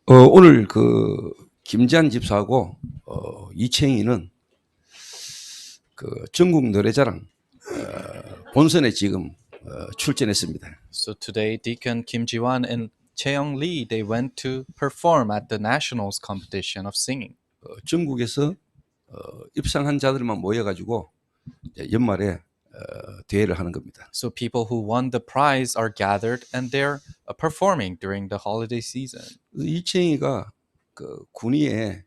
오늘 김지한 집사하고 이채희는 전국 노래자랑 본선에 지금 출전했습니다. So today, Deacon Kim Ji-wan and Chaeyoung Lee, they went to perform at the nationals competition of singing. 전국에서 입상한 자들만 모여가지고 연말에 대회를 하는 겁니다. So people who won the prize are gathered and they're performing during the holiday season. 이채희가 군위에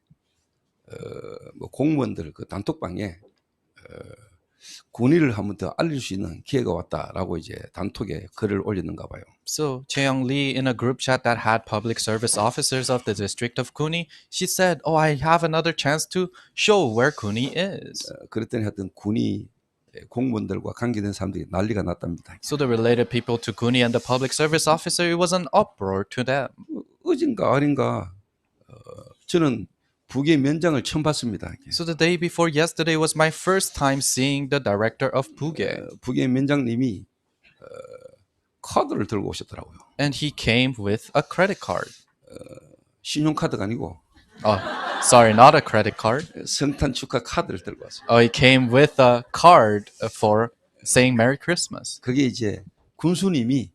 공무원들 단톡방에 군위를 한번 더 알릴 수 있는 기회가 왔다라고 이제 단톡에 글을 올렸는가 봐요. So Chaeyoung Lee, in a group chat that had public service officers of the district of Kuni, she said, "Oh, I have another chance to show where Kuni is." 그랬더니 하여튼 군위 공무원들과 관계된 사람들이 난리가 났답니다. So the related people to Kuni and the public service officer, it was an uproar to them. 어젠가 아닌가 저는 북의 면장을 처음 봤습니다. So the day before yesterday was my first time seeing the director of Puge. 북의 면장님이 카드를 들고 오셨더라고요. And he came with a credit card. 신용카드가 아니고 Sorry, not a credit card. 성탄 축하 카드를 들고 왔어요. He came with a card for saying Merry Christmas. 그게 이제 군수님이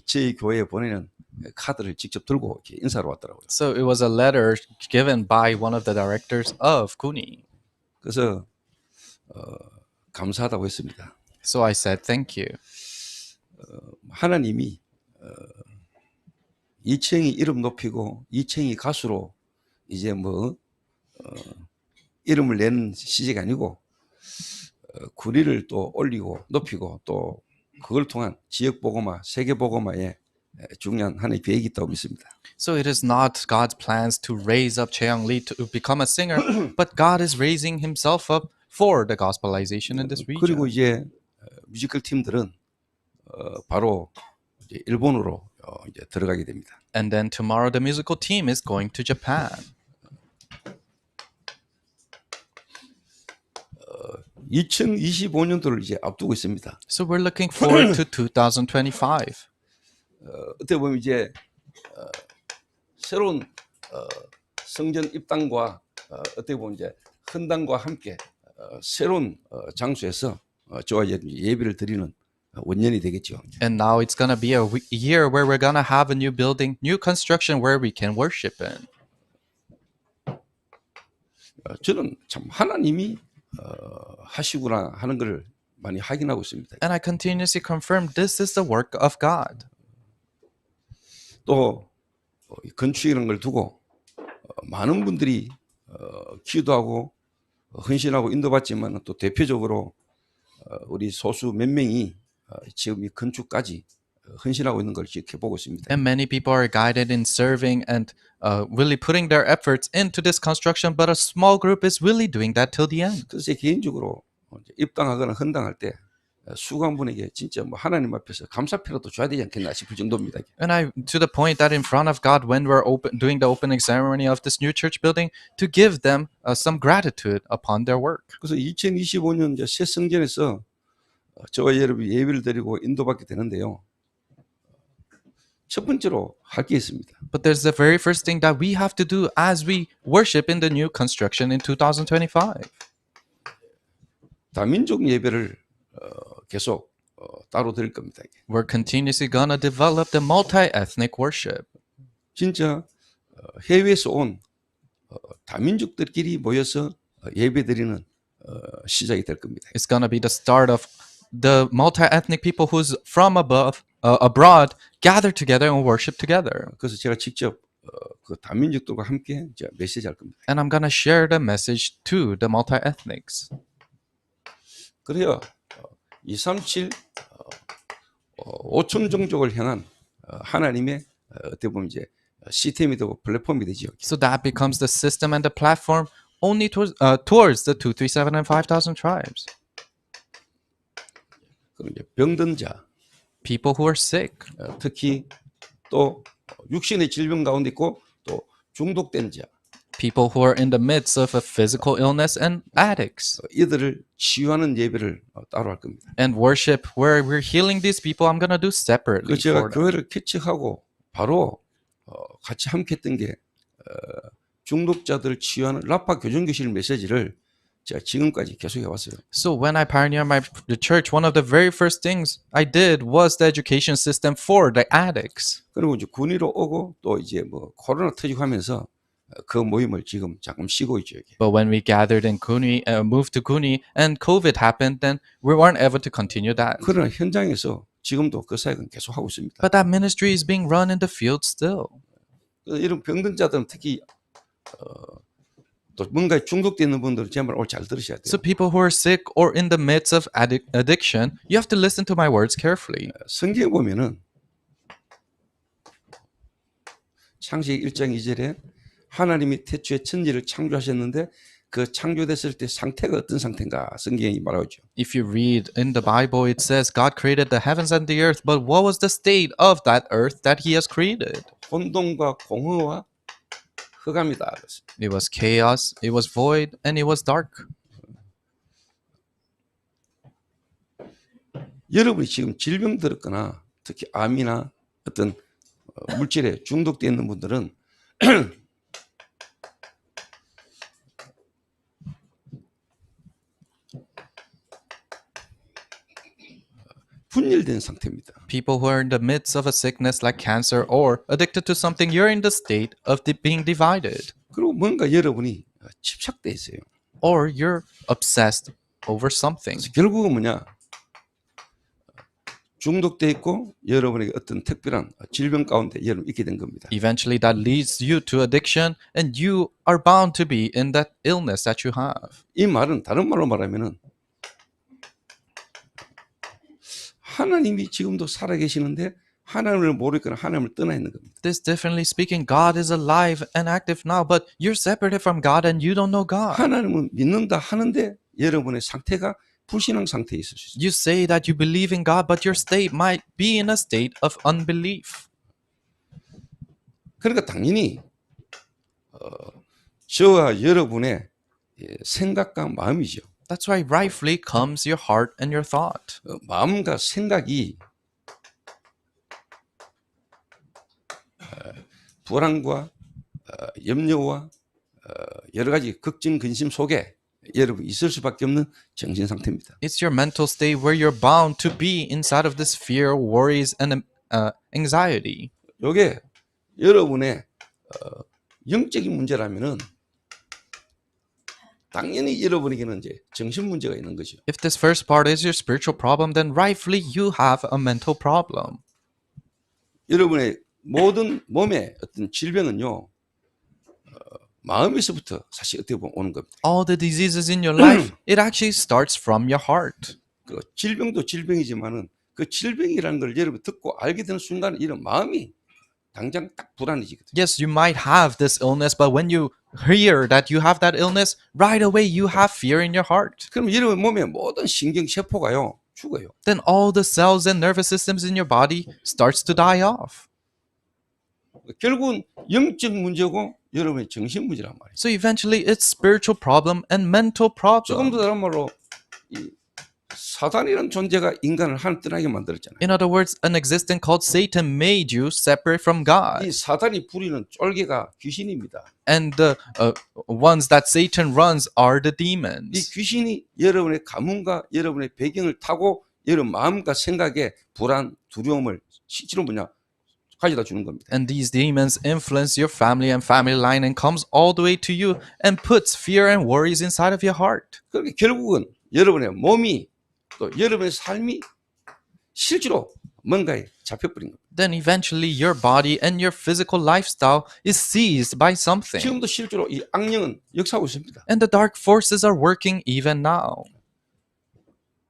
저희 교회에 보내는 카드를 직접 들고 이렇게 인사로 왔더라고요. So it was a letter given by one of the directors of Kuni. 그래서 감사하다고 했습니다. So I said thank you. 하나님이 이채희 이름 높이고 이채희 가수로 이제 이름을 내는 시기가 아니고 군위를 또 올리고 높이고 또 그걸 통한 지역 복음화, 세계 복음화에 중요한 하나의 계획이 있다고 믿습니다. So it is not God's plans to raise up Chaeyoung Lee to become a singer, but God is raising himself up for the gospelization in this region. 그리고 이제 뮤지컬 팀들은 바로 이제 일본으로 이제 들어가게 됩니다. And then tomorrow the musical team is going to Japan. 2025년도를 이제 앞두고 있습니다. So we're looking forward to 2025. 어떻게 보면 이제 새로운 성전 입당과 어떻게 보면 이제 헌당과 함께 새로운 장소에서 저와 예배를 드리는 원년이 되겠죠. And now it's going to be a year where we're going to have a new building, new construction where we can worship in. 저는 참 하나님이 하시구나 하는 걸 많이 확인하고 있습니다. And I continuously confirm this is the work of God. 또 건축이라는 걸 두고 많은 분들이 기도하고 헌신하고 인도받지만 또 대표적으로 우리 소수 몇 명이 지금 이 건축까지 헌신하고 있는 걸 지켜보고 있습니다. And many people are guided in serving and really putting their efforts into this construction, but a small group is really doing that till the end. 그래서 개인적으로 입당하거나 헌당할 때 수강분에게 진짜 하나님 앞에서 감사표라도 줘야 되지 않겠나 싶을 정도입니다. And to the point that in front of God, when we're doing the opening ceremony of this new church building, to give them some gratitude upon their work. 그래서 2025년 이제 새 성전에서 저와 여러분이 예배를 드리고 인도받게 되는데요. 첫 번째로 할 게 있습니다. But there's the very first thing that we have to do as we worship in the new construction in 2025. 다민족 예배를 계속 따로 드릴 겁니다. We're continuously gonna develop the multi-ethnic worship. 진짜 해외에서 온 다민족들끼리 모여서 예배드리는 시작이 될 겁니다. It's gonna be the start of the multi-ethnic people who's from abroad gather together and worship together. 그래서 제가 직접 그 다민족들과 함께 이제 메시지할 겁니다. And I'm gonna share the message to the multi-ethnics. 그래야 237 5천 종족을 향한 하나님의 어떻게 보면 이제 시스템이 되고 플랫폼이 되죠. So that becomes the system and the platform only towards the 237 and 5,000 tribes. 그리고 이제 병든 자, people who are sick, 특히 또 육신의 질병 가운데 있고 또 중독된 자, people who are in the midst of a physical illness and addicts. 이들을 치유하는 예배를 따로 할 겁니다. And worship where we're healing these people, I'm gonna do separately. 그 제가 for them. 교회를 개척하고 바로 같이 함께했던 게 중독자들 치유하는 라파 교정교실 메시지를 제가 지금까지 계속 해왔어요. So when I pioneered the church, one of the very first things I did was the education system for the addicts. 그리고 이제 군위로 오고 또 이제 뭐 코로나 터지고 하면서 그 모임을 지금 잠깐 쉬고 있죠. 여기. But when we gathered in Kuni, moved to Kuni, and COVID happened, then we weren't able to continue that. 그러나 현장에서 지금도 그 사역은 계속 하고 있습니다. But that ministry is being run in the field still. 그래서 이런 병든자들은 특히 또 뭔가에 중독되어 있는 분들은 제 말 오늘 잘 들으셔야 돼요. So people who are sick or in the midst of addiction, you have to listen to my words carefully. 성경에 보면은 창세기 1장 2절에 하나님이 태초에 천지를 창조하셨는데 그 창조됐을 때 상태가 어떤 상태인가 성경이 말하고 있죠. If you read in the Bible, it says God created the heavens and the earth, but what was the state of that earth that He has created? 혼돈과 공허와 흑암이다. It was chaos, it was void, and it was dark. 여러분이 지금 질병 들었거나 특히 암이나 어떤 물질에 중독되어 있는 분들은 분열된 상태입니다. People who are in the midst of a sickness like cancer or addicted to something, you're in the state of being divided. 그리고 뭔가 여러분이 집착돼 있어요. Or you're obsessed over something. 그래서 결국은 뭐냐? 중독돼 있고 여러분에게 어떤 특별한 질병 가운데 여러분 있게 된 겁니다. Eventually that leads you to addiction and you are bound to be in that illness that you have. 이 말은 다른 말로 말하면은 하나님이 지금도 살아계시는데 하나님을 모르거나 하나님을 떠나 있는 겁니다. This differently speaking, God is alive and active now, but you're separated from God and you don't know God. 하나님은 믿는다 하는데 여러분의 상태가 불신앙 상태에 있을 수 있어요. You say that you believe in God, but your state might be in a state of unbelief. 그러니까 당연히 저와 여러분의 생각과 마음이죠. That's why rightfully comes your heart and your thought. 마음과 생각이 불안과 염려와 여러 가지 걱정 근심 속에 여러분 있을 수밖에 없는 정신 상태입니다. It's your mental state where you're bound to be inside of this fear, worries, and anxiety. 이게 여러분의 영적인 문제라면은 당연히 여러분에게는 이제 정신 문제가 있는 거죠. If this first part is your spiritual problem, then rightfully you have a mental problem. 여러분의 모든 몸의 어떤 질병은요, 마음에서부터 사실 어떻게 보면 오는 겁니다. All the diseases in your life, it actually starts from your heart. 그 질병도 질병이지만은 그 질병이라는 걸 여러분 듣고 알게 되는 순간 이런 마음이 당장 딱 불안해지거든요. Yes, you might have this illness, but when you hear that you have that illness, right away you have fear in your heart. 그럼 여러분 몸의 모든 신경 세포가요 죽어요. Then all the cells and nervous systems in your body starts to die off. 결국은 영적 문제고 여러분의 정신 문제란 말이에요. So eventually it's spiritual problem and mental problem. 조금 더 다른 말로 이 사단이라는 존재가 인간을 하나님 떠나게 만들었잖아요. In other words, an existence called Satan made you separate from God. 이 사단이 부리는 쫄개가 귀신입니다. And the ones that Satan runs are the 이 demons. 귀신이 여러분의 가문과 여러분의 배경을 타고 여러분 마음과 생각에 불안, 두려움을 실제로 뭐냐 가져다 주는 겁니다. And these demons influence your family and family line and comes all the way to you and puts fear and worries inside of your heart. 그렇게 결국은 여러분의 몸이 또 여러분의 삶이 실제로 뭔가에 잡혀버린 겁니다. Then eventually your body and your physical lifestyle is seized by something. 지금도 실제로 이 악령은 역사하고 있습니다. And the dark forces are working even now.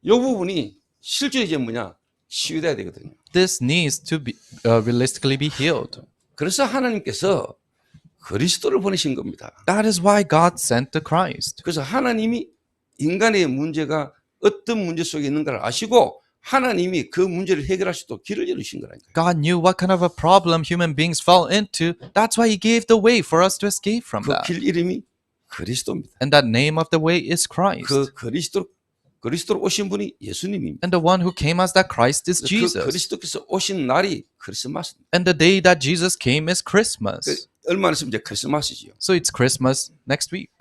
이 부분이 실제로 이제 뭐냐 치유돼야 되거든요. This needs to be realistically be healed. 그래서 하나님께서 그리스도를 보내신 겁니다. That is why God sent the Christ. 그래서 하나님이 인간의 문제가 어떤 문제 속에 있는가를 아시고 하나님이 그 문제를 해결할 수 있도록 길을 열으신 거라니까요. God knew what kind of a problem human beings fell into. That's why He gave the way for us to escape from 그 that. 길 이름이 그리스도입니다. And that name of the way is Christ. 그 그리스도로 오신 분이 예수님입니다. And the one who came as that Christ is 그 Jesus. 그리스도께서 오신 날이 크리스마스입니다. And the day that Jesus came is Christmas. 얼마 안 있으면 이제 크리스마스지요. So it's Christmas next week.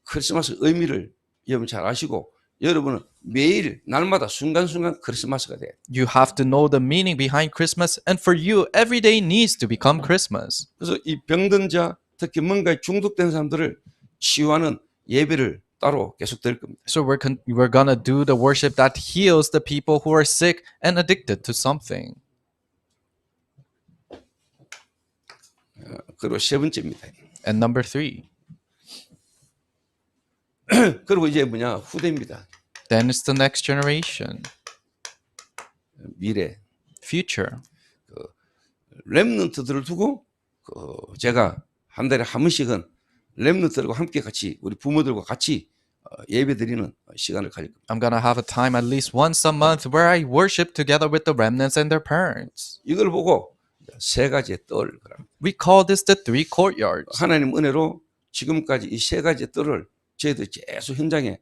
크리스마스 의미를 여러분 잘 아시고 여러분은 매일 날마다 순간순간 크리스마스가 돼요. You have to know the meaning behind Christmas, and for you, every day needs to become Christmas. 그래서 이 병든 자, 특히 뭔가에 중독된 사람들을 치유하는 예배를 따로 계속 드릴 겁니다. So we're gonna do the worship that heals the people who are sick and addicted to something. 그리고 세 번째입니다. And number 3, 그리고 이제 뭐냐 후대입니다. then it's the next generation, 미래 future. 렘넌트들을 두고 제가 한 달에 한 번씩은 렘넌트들과 함께 같이 우리 부모들과 같이 예배드리는 시간을 가질 겁니다. I'm gonna have a time at least once a month where I worship together with the remnants and their parents. 이걸 보고 세 가지의 뜰 We call this the 3 courtyards. 하나님 은혜로 지금까지 이 세 가지의 뜰을 저희들이 계속 현장에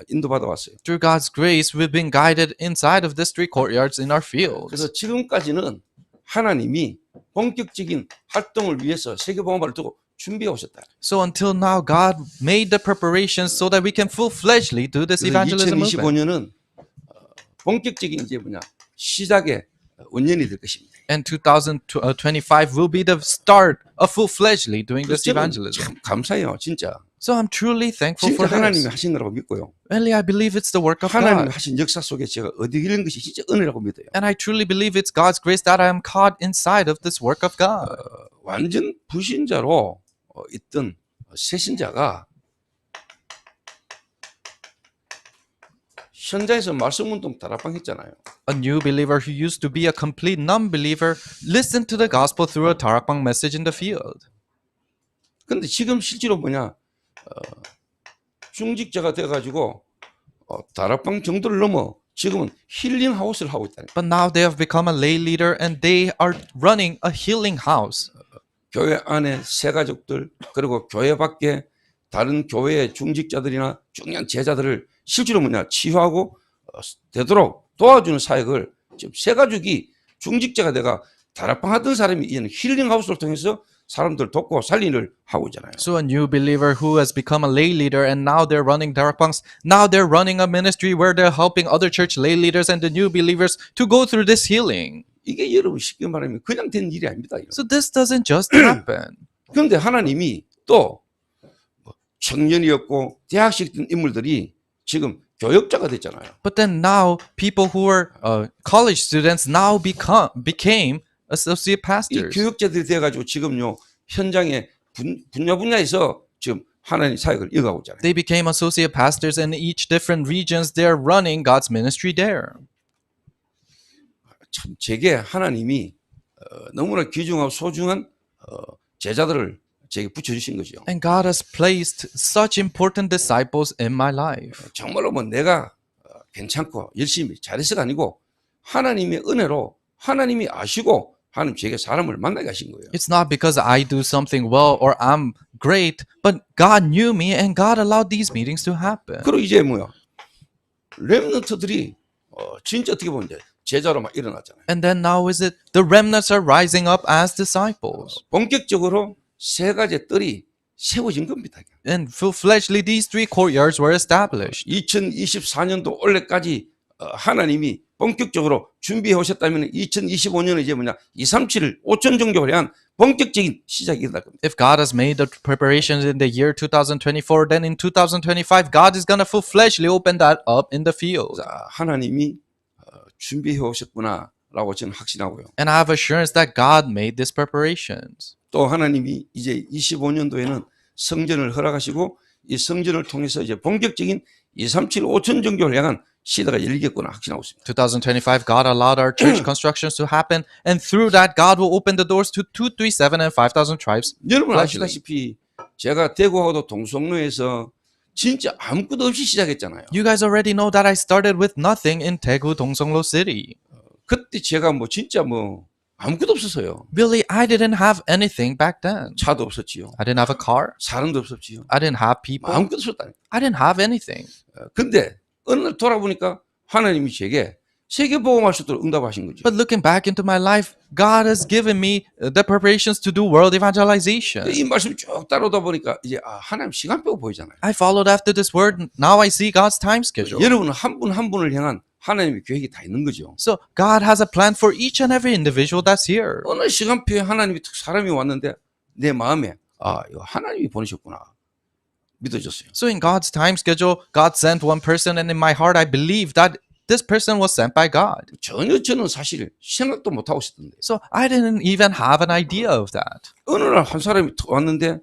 인도받아 왔어요. Through God's grace, we've been guided inside of these 3 courtyards in our fields. 그래서 지금까지는 하나님이 본격적인 활동을 위해서 세계복음화를 두고 준비해 오셨다. So until now, God made the preparations so that we can full-fledgedly do this evangelism movement. 2025년은 본격적인 이제 뭐냐 시작의 원년이 될 것입니다. And 2025 will be the start of full-fledgedly doing this 저는 evangelism. 참 감사해요, 진짜. So I'm truly thankful 진짜 for 하나님이 this. 하신 거라고 믿고요. Really, I believe it's the work of 하나님이 God. 하신 역사 속에 제가 어디 길는 것이 진짜 은혜라고 믿어요. And I truly believe it's God's grace that I am caught inside of this work of God. 완전 불신자로 있던 새신자가 현장에서 말씀운동 다락방 했잖아요. A new believer who used to be a complete non-believer listened to the gospel through a tarakbang message in the field. 근데 지금 실제로 뭐냐 중직자가 돼가지고 다락방 정도를 넘어 지금은 힐링 하우스를 하고 있다니. But now they have become a lay leader and they are running a healing house. 교회 안에 새 가족들 그리고 교회 밖에 다른 교회의 중직자들이나 중요한 제자들을 실제로 뭐냐 치유하고 되도록 도와주는 사역을 지금 새 가족이 중직자가 돼가 다락방 하던 사람이 이제는 힐링 하우스를 통해서 사람들 돕고 살리를 하고 있잖아요. So a new believer who has become a lay leader and now they're running tarakbangs, now they're running a ministry where they're helping other church lay leaders and the new believers to go through this healing. 이게 여러분 쉽게 말하면 그냥 된 일이 아닙니다. So this doesn't just happen. 그런데 하나님이 또 청년이었고 대학식 된 인물들이 지금 교역자가 됐잖아요. But then now people who were college students now became associate 이 pastors. 교역자들이 돼가지고 지금요 현장에 분야에서 지금 하나님 사역을 이어가고 있잖아요. They became associate pastors in each different regions. They're running God's ministry there. 참 제게 하나님이 너무나 귀중하고 소중한 제자들을 제게 붙여주신 거죠. And God has placed such important disciples in my life. 정말로 뭐 내가 괜찮고 열심히 잘해서가 아니고 하나님의 은혜로 하나님이 아시고 하나님 제게 사람을 만나게 하신 거예요. It's not because I do something well or I'm great, but God knew me and God allowed these meetings to happen. 그리고 이제 뭐야 렘넌트들이 진짜 어떻게 보면 이제 제자로 막 일어났잖아요. And then now is it the remnants are rising up as disciples. 본격적으로 세 가지 뜰이 세워진 겁니다. And full-fledgedly these 3 courtyards were established. 2024년도 올해까지 하나님이 본격적으로 준비해 오셨다면 2025년은 이제 뭐냐 237을 5천 정도를 향한 본격적인 시작이 일어날 겁니다. If God has made the preparations in the year 2024, then in 2025 God is going to full-fledgedly open that up in the field. 자, 하나님이 준비해 오셨구나라고 저는 확신하고요. And I have assurance that God made these preparations. 또 하나님이 이제 25년도에는 성전을 허락하시고 이 성전을 통해서 이제 본격적인 237, 5천 정도를 향한 시대가 열리겠구나 확신하고 있습니다. 2025, God allowed our church constructions to happen, and through that, God will open the doors to 237 and 5,000 tribes. 여러분 Fledgling. 아시다시피 제가 대구하고도 동성로에서 진짜 아무것도 없이 시작했잖아요. You guys already know that I started with nothing in Daegu, Dongseonglo City. 그때 제가 뭐 진짜 뭐 아무것도 없었어요. Really, I didn't have anything back then. 차도 없었지요. I didn't have a car. 사람도 없었지요. I didn't have people. 아무것도 없었다니까. I didn't have anything. 근데 어느 날 돌아보니까 하나님이 제게 세계복음화서도 응답하신 거죠. But looking back into my life, God has given me the preparations to do world evangelization. 이 말씀 쭉 따라오다 보니까 이제 하나님 시간표가 보이잖아요. I followed after this word. Now I see God's time schedule. 여러분은 한 분 한 분을 향한 하나님의 계획이 다 있는 거죠. So God has a plan for each and every individual that's here. 어느 시간표에 하나님이 사람이 왔는데 내 마음에 이거 하나님이 보내셨구나 믿어졌어요. So in God's time schedule, God sent one person, and in my heart, I believe that this person was sent by God. 전혀 저는 사실 생각도 못 하고 있었는데 So I didn't even have an idea of that. 어느 날 한 사람이 왔는데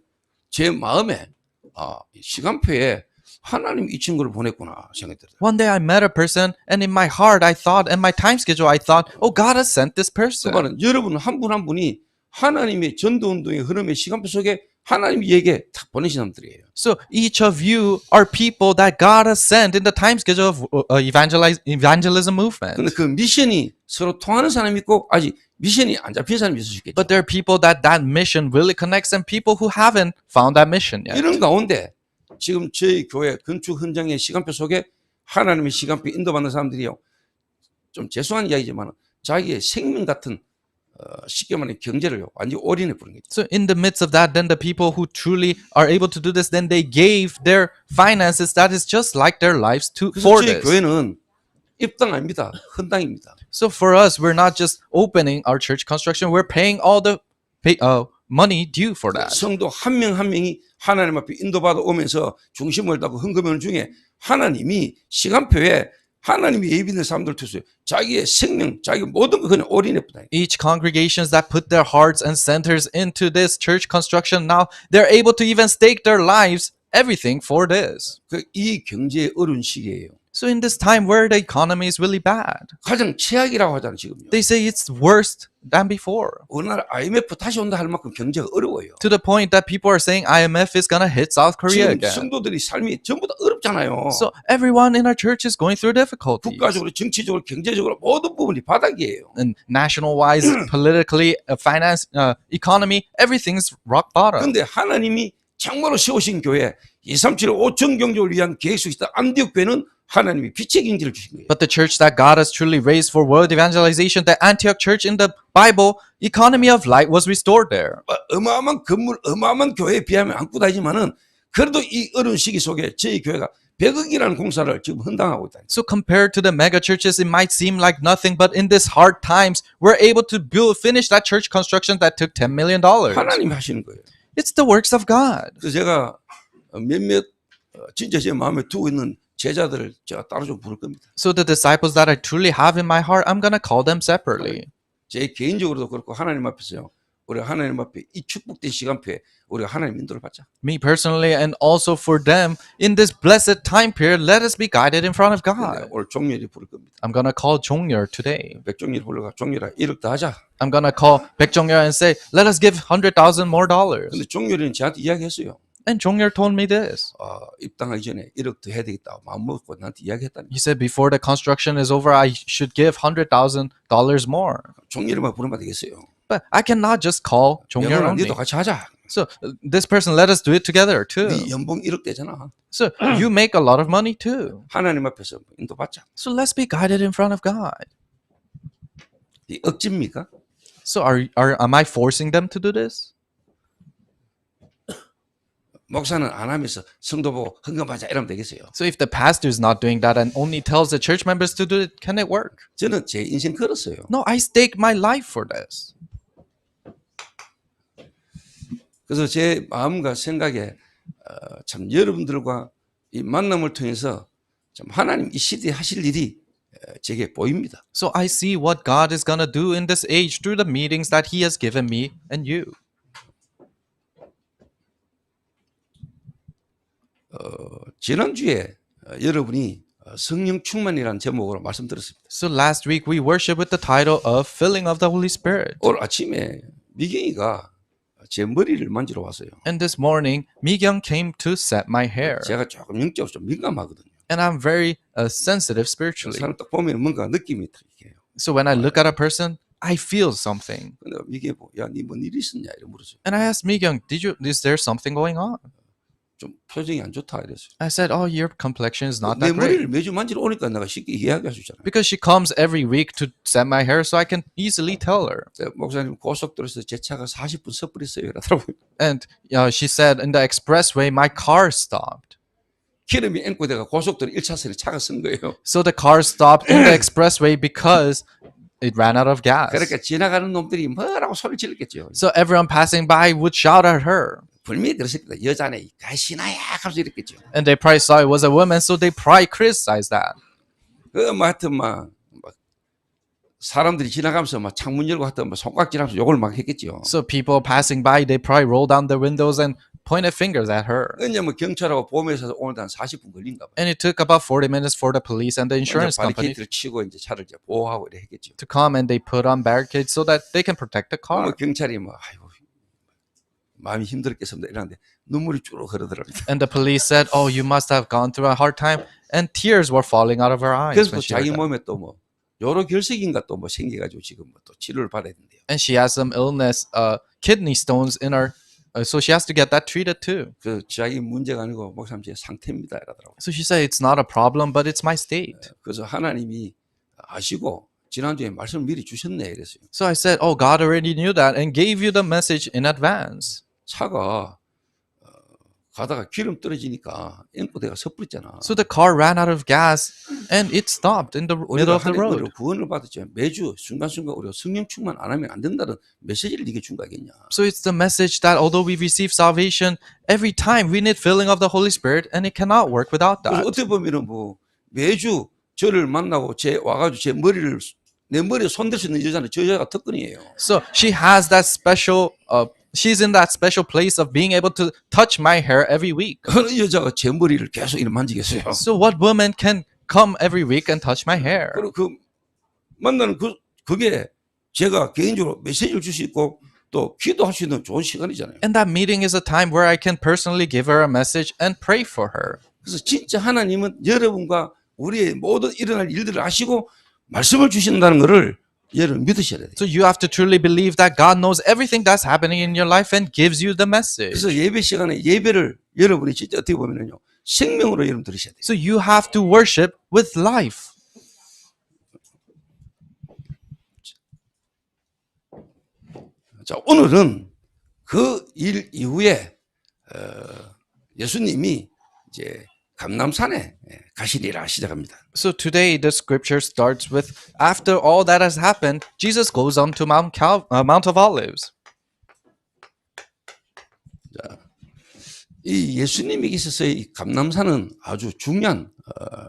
제 마음에 시간표에 하나님 이 친구를 보냈구나 생각이 들어요. One day I met a person, and in my heart, I thought, and my time schedule, I thought, oh, God has sent this 그 person. 말은 여러분 한 분 한 분이 하나님의 전도운동의 흐름의 시간표 속에 하나님에게 탁 보내신 사람들이에요. So each of you are people that God has sent in the time schedule of evangelism movement. 근데 그 미션이 서로 통하는 사람이 있고 아직 미션이 안 잡힌 사람이 있을 수 있겠죠. But there are people that mission really connects, and people who haven't found that mission yet. 이런 가운데 지금 저희 교회 건축 현장의 시간표 속에 하나님의 시간표 인도받는 사람들이요. 좀 죄송한 이야기지만 자기의 생명 같은 쉽게 말하면 경제를 완전히 올인해 버린 거죠. So in the midst of that, then the people who truly are able to do this, then they gave their finances that is just like their lives 그래서 for 저희 this. 교회는 입당 아닙니다. 헌당입니다. So for us, we're not just opening our church construction, we're paying all the money due for that. 성도 한 명 한 명이 하나님 앞에 인도받아 오면서 중심을 다고 헌금하는 중에 하나님이 시간표에 하나님이 예비된 사람들 통해서 자기의 생명, 자기 모든 걸 그냥 올인해버다. Each congregations that put their hearts and centers into this church construction, now they're able to even stake their lives, everything for this. 이 경제의 어려운 시기예요. So in this time where the economy is really bad, 가장 최악이라고 하잖아요 지금요. they say it's worse than before. 우리나라 IMF 다시 온다 할 만큼 경제가 어려워요. To the point that people are saying IMF is gonna hit South Korea 지금 again. 성도들이 삶이 전부 다 어렵잖아요. So everyone in our church is going through difficulties. 국가적으로, 정치적으로, 경제적으로 모든 부분이 바닥이에요. And national-wise, politically, finance, economy, everything's rock bottom. 그런데 하나님이 정말로 세우신 교회 237 5천 경제를 위한 계획 속에 있다. 안디옥 교회는 하나님이 빛의 경제를 주신 거예요. But the church that God has truly raised for world evangelization, the Antioch church in the Bible, economy of light was restored there. 어마어마한 건물, 어마어마한 교회에 비하면 안고 다니지만은 그래도 이 어려운 시기 속에 저희 교회가 100억이라는 공사를 지금 헌당하고 있다. So compared to the mega churches, it might seem like nothing, but in these hard times, we're able to finish that church construction that took $10 million. 하나님이 하시는 거예요. It's the works of God. 그래서 제가 몇몇 진짜 제 마음에 두고 있는 제자들을 제가 따로 좀 부를 겁니다. So the disciples that I truly have in my heart, I'm gonna call them separately. 제 개인적으로도 그렇고 하나님 앞에서요. 우리 하나님 앞에 이 축복된 시간표에 우리가 하나님 인도를 받자. Me personally, and also for them, in this blessed time period, let us be guided in front of 근데 God. 오늘 종렬이 부를 겁니다. I'm gonna call Jongyur today. 백종렬 불러가 종렬아 1억 더 하자. I'm gonna call Baek Jongyur and say, let us give $100,000 more dollars. 근데 종렬이는 저한테 이야기했어요. And Jongyur told me this. 입당하기 전에 1억 더 해야 되겠다. 마음 먹고 나한테 이야기했다니. He said, before the construction is over, I should give $100,000 more. 종렬이만 부르면 되겠어요. But I cannot just call Jongyur 영원아 only. 니도 같이 하자. So this person, let us do it together too. 네 연봉 1억 되잖아. So you make a lot of money too. 하나님 앞에서 인도 받자. So let's be guided in front of God. 이 억지입니까? So am I forcing them to do this? 목사는 안 하면서 성도 보고 헌금하자 이러면 되겠어요. So if the pastor is not doing that and only tells the church members to do it, can it work? 저는 제 인생 걸었어요. No, I stake my life for this. 그래서 제 마음과 생각에 참 여러분들과 이 만남을 통해서 참 하나님 이 시대에 하실 일이 제게 보입니다. So I see what God is gonna do in this age through the meetings that He has given me and you. 지난주에 여러분이 성령 충만이라는 제목으로 말씀드렸습니다. So last week we worshiped with the title of Filling of the Holy Spirit. 오늘 아침에 미경이가 제 머리를 만지러 왔어요. And this morning, Mi-kyung came to set my hair. 제가 조금 영적으로 좀 민감하거든요. And I'm very sensitive spiritually. 사람 딱 보면 뭔가 느낌이 이렇게 해요. So when I look at a person, I feel something. 근데 미경이 야, 니 뭔 일이 있었냐 이러 물었어요. And I asked Mi-kyung, is there something going on? 좀 표정이 안 좋다 이랬어요. I said, "Oh, your complexion is not 내 that great." 머리를 매주 만지러 오니까 내가 쉽게 이해하게 해주잖아요. Because she comes every week to set my hair, so I can easily tell her. 목사님 고속도로에서 제 차가 40분 섣불했어요 이러더라고요. And she said, in the expressway, my car stopped. 기름이 앵꼬대가 고속도로 1차선에 차가 쓴 거예요. So the car stopped in the expressway because it ran out of gas. 그러니까 지나가는 놈들이 뭐라고 소리 지르겠죠. So everyone passing by would shout at her. 분명히 그랬습니다. 여자네 가시나야 하면서 이랬겠죠. And they probably saw it was a woman, so they probably criticized that. 하여튼 막 사람들이 지나가면서 막 창문 열고 하여튼 막 손깍질하면서 욕을 막 했겠죠. So people passing by, they probably rolled down their windows and pointed fingers at her. 왜냐면 경찰하고 보험회사에서 오는데 한 40분 걸린가 봐요. And it took about 40 minutes for the police and the insurance company 바리케이트를 치고 이제 차를 이제 보호하고 이래 했겠죠. to come, and they put on barricades so that they can protect the car. 경찰이 뭐 아이고 마음이 힘들었겠습니다 이러는데 눈물이 쭉 흐르더랍니다. And the police said, "Oh, you must have gone through a hard time," and tears were falling out of her eyes 그래서 when 또 she heard 자기 that. 몸에 또 뭐 여러 결석인가 또 뭐 생겨가지고 지금 뭐 또 치료를 받아야 된대요. And she has some illness, kidney stones in her, so she has to get that treated too. 그 자기 문제가 아니고 목사님 제 상태입니다 이러더라고요. So she said, "It's not a problem, but it's my state." 그래서 하나님이 아시고 지난주에 말씀을 미리 주셨네 이랬어요. So I said, "Oh, God already knew that and gave you the message in advance." 차가 가다가 기름 떨어지니까 앵꼬대가 섣불었잖아. So the car ran out of gas and it stopped in the middle 우리가 of the 하나님으로 road. 구원을 받았죠. 매주 순간순간 우리가 성령 충만 안 하면 안 된다는 메시지를 네게 준 거겠냐. So it's the message that although we receive salvation, every time we need filling of the Holy Spirit, and it cannot work without 그래서 that. 어떻게 보면은 뭐 매주 저를 만나고 와가지고 제 머리를 내 머리에 손댈 수 있는 여자는 저 여자가 특권이에요. So she has that special, she's in that special place of being able to touch my hair every week. 어느 여자가 제 머리를 계속 이렇게 만지겠어요. So what woman can come every week and touch my hair? 그리고 그 만나는 그게 제가 개인적으로 메시지를 줄 수 있고 또 기도할 수 있는 좋은 시간이잖아요. And that meeting is a time where I can personally give her a message and pray for her. 그래서 진짜 하나님은 여러분과 우리의 모든 일어날 일들을 아시고 말씀을 주신다는 것을 여러분 믿으셔야 돼요. So you have to truly believe that God knows everything that's happening in your life and gives you the message. 그래서 예배 시간에 예배를 여러분이 진짜 어떻게 보면은요 생명으로 여러분 들으셔야 돼요. So you have to worship with life. 자 오늘은 그 일 이후에 예수님이 이제 감람산에 가시리라 시작합니다. So today the scripture starts with, after all that has happened, Jesus goes on to Mount of Olives. 이 예수님이 있어서 이 감람산은 아주 중요한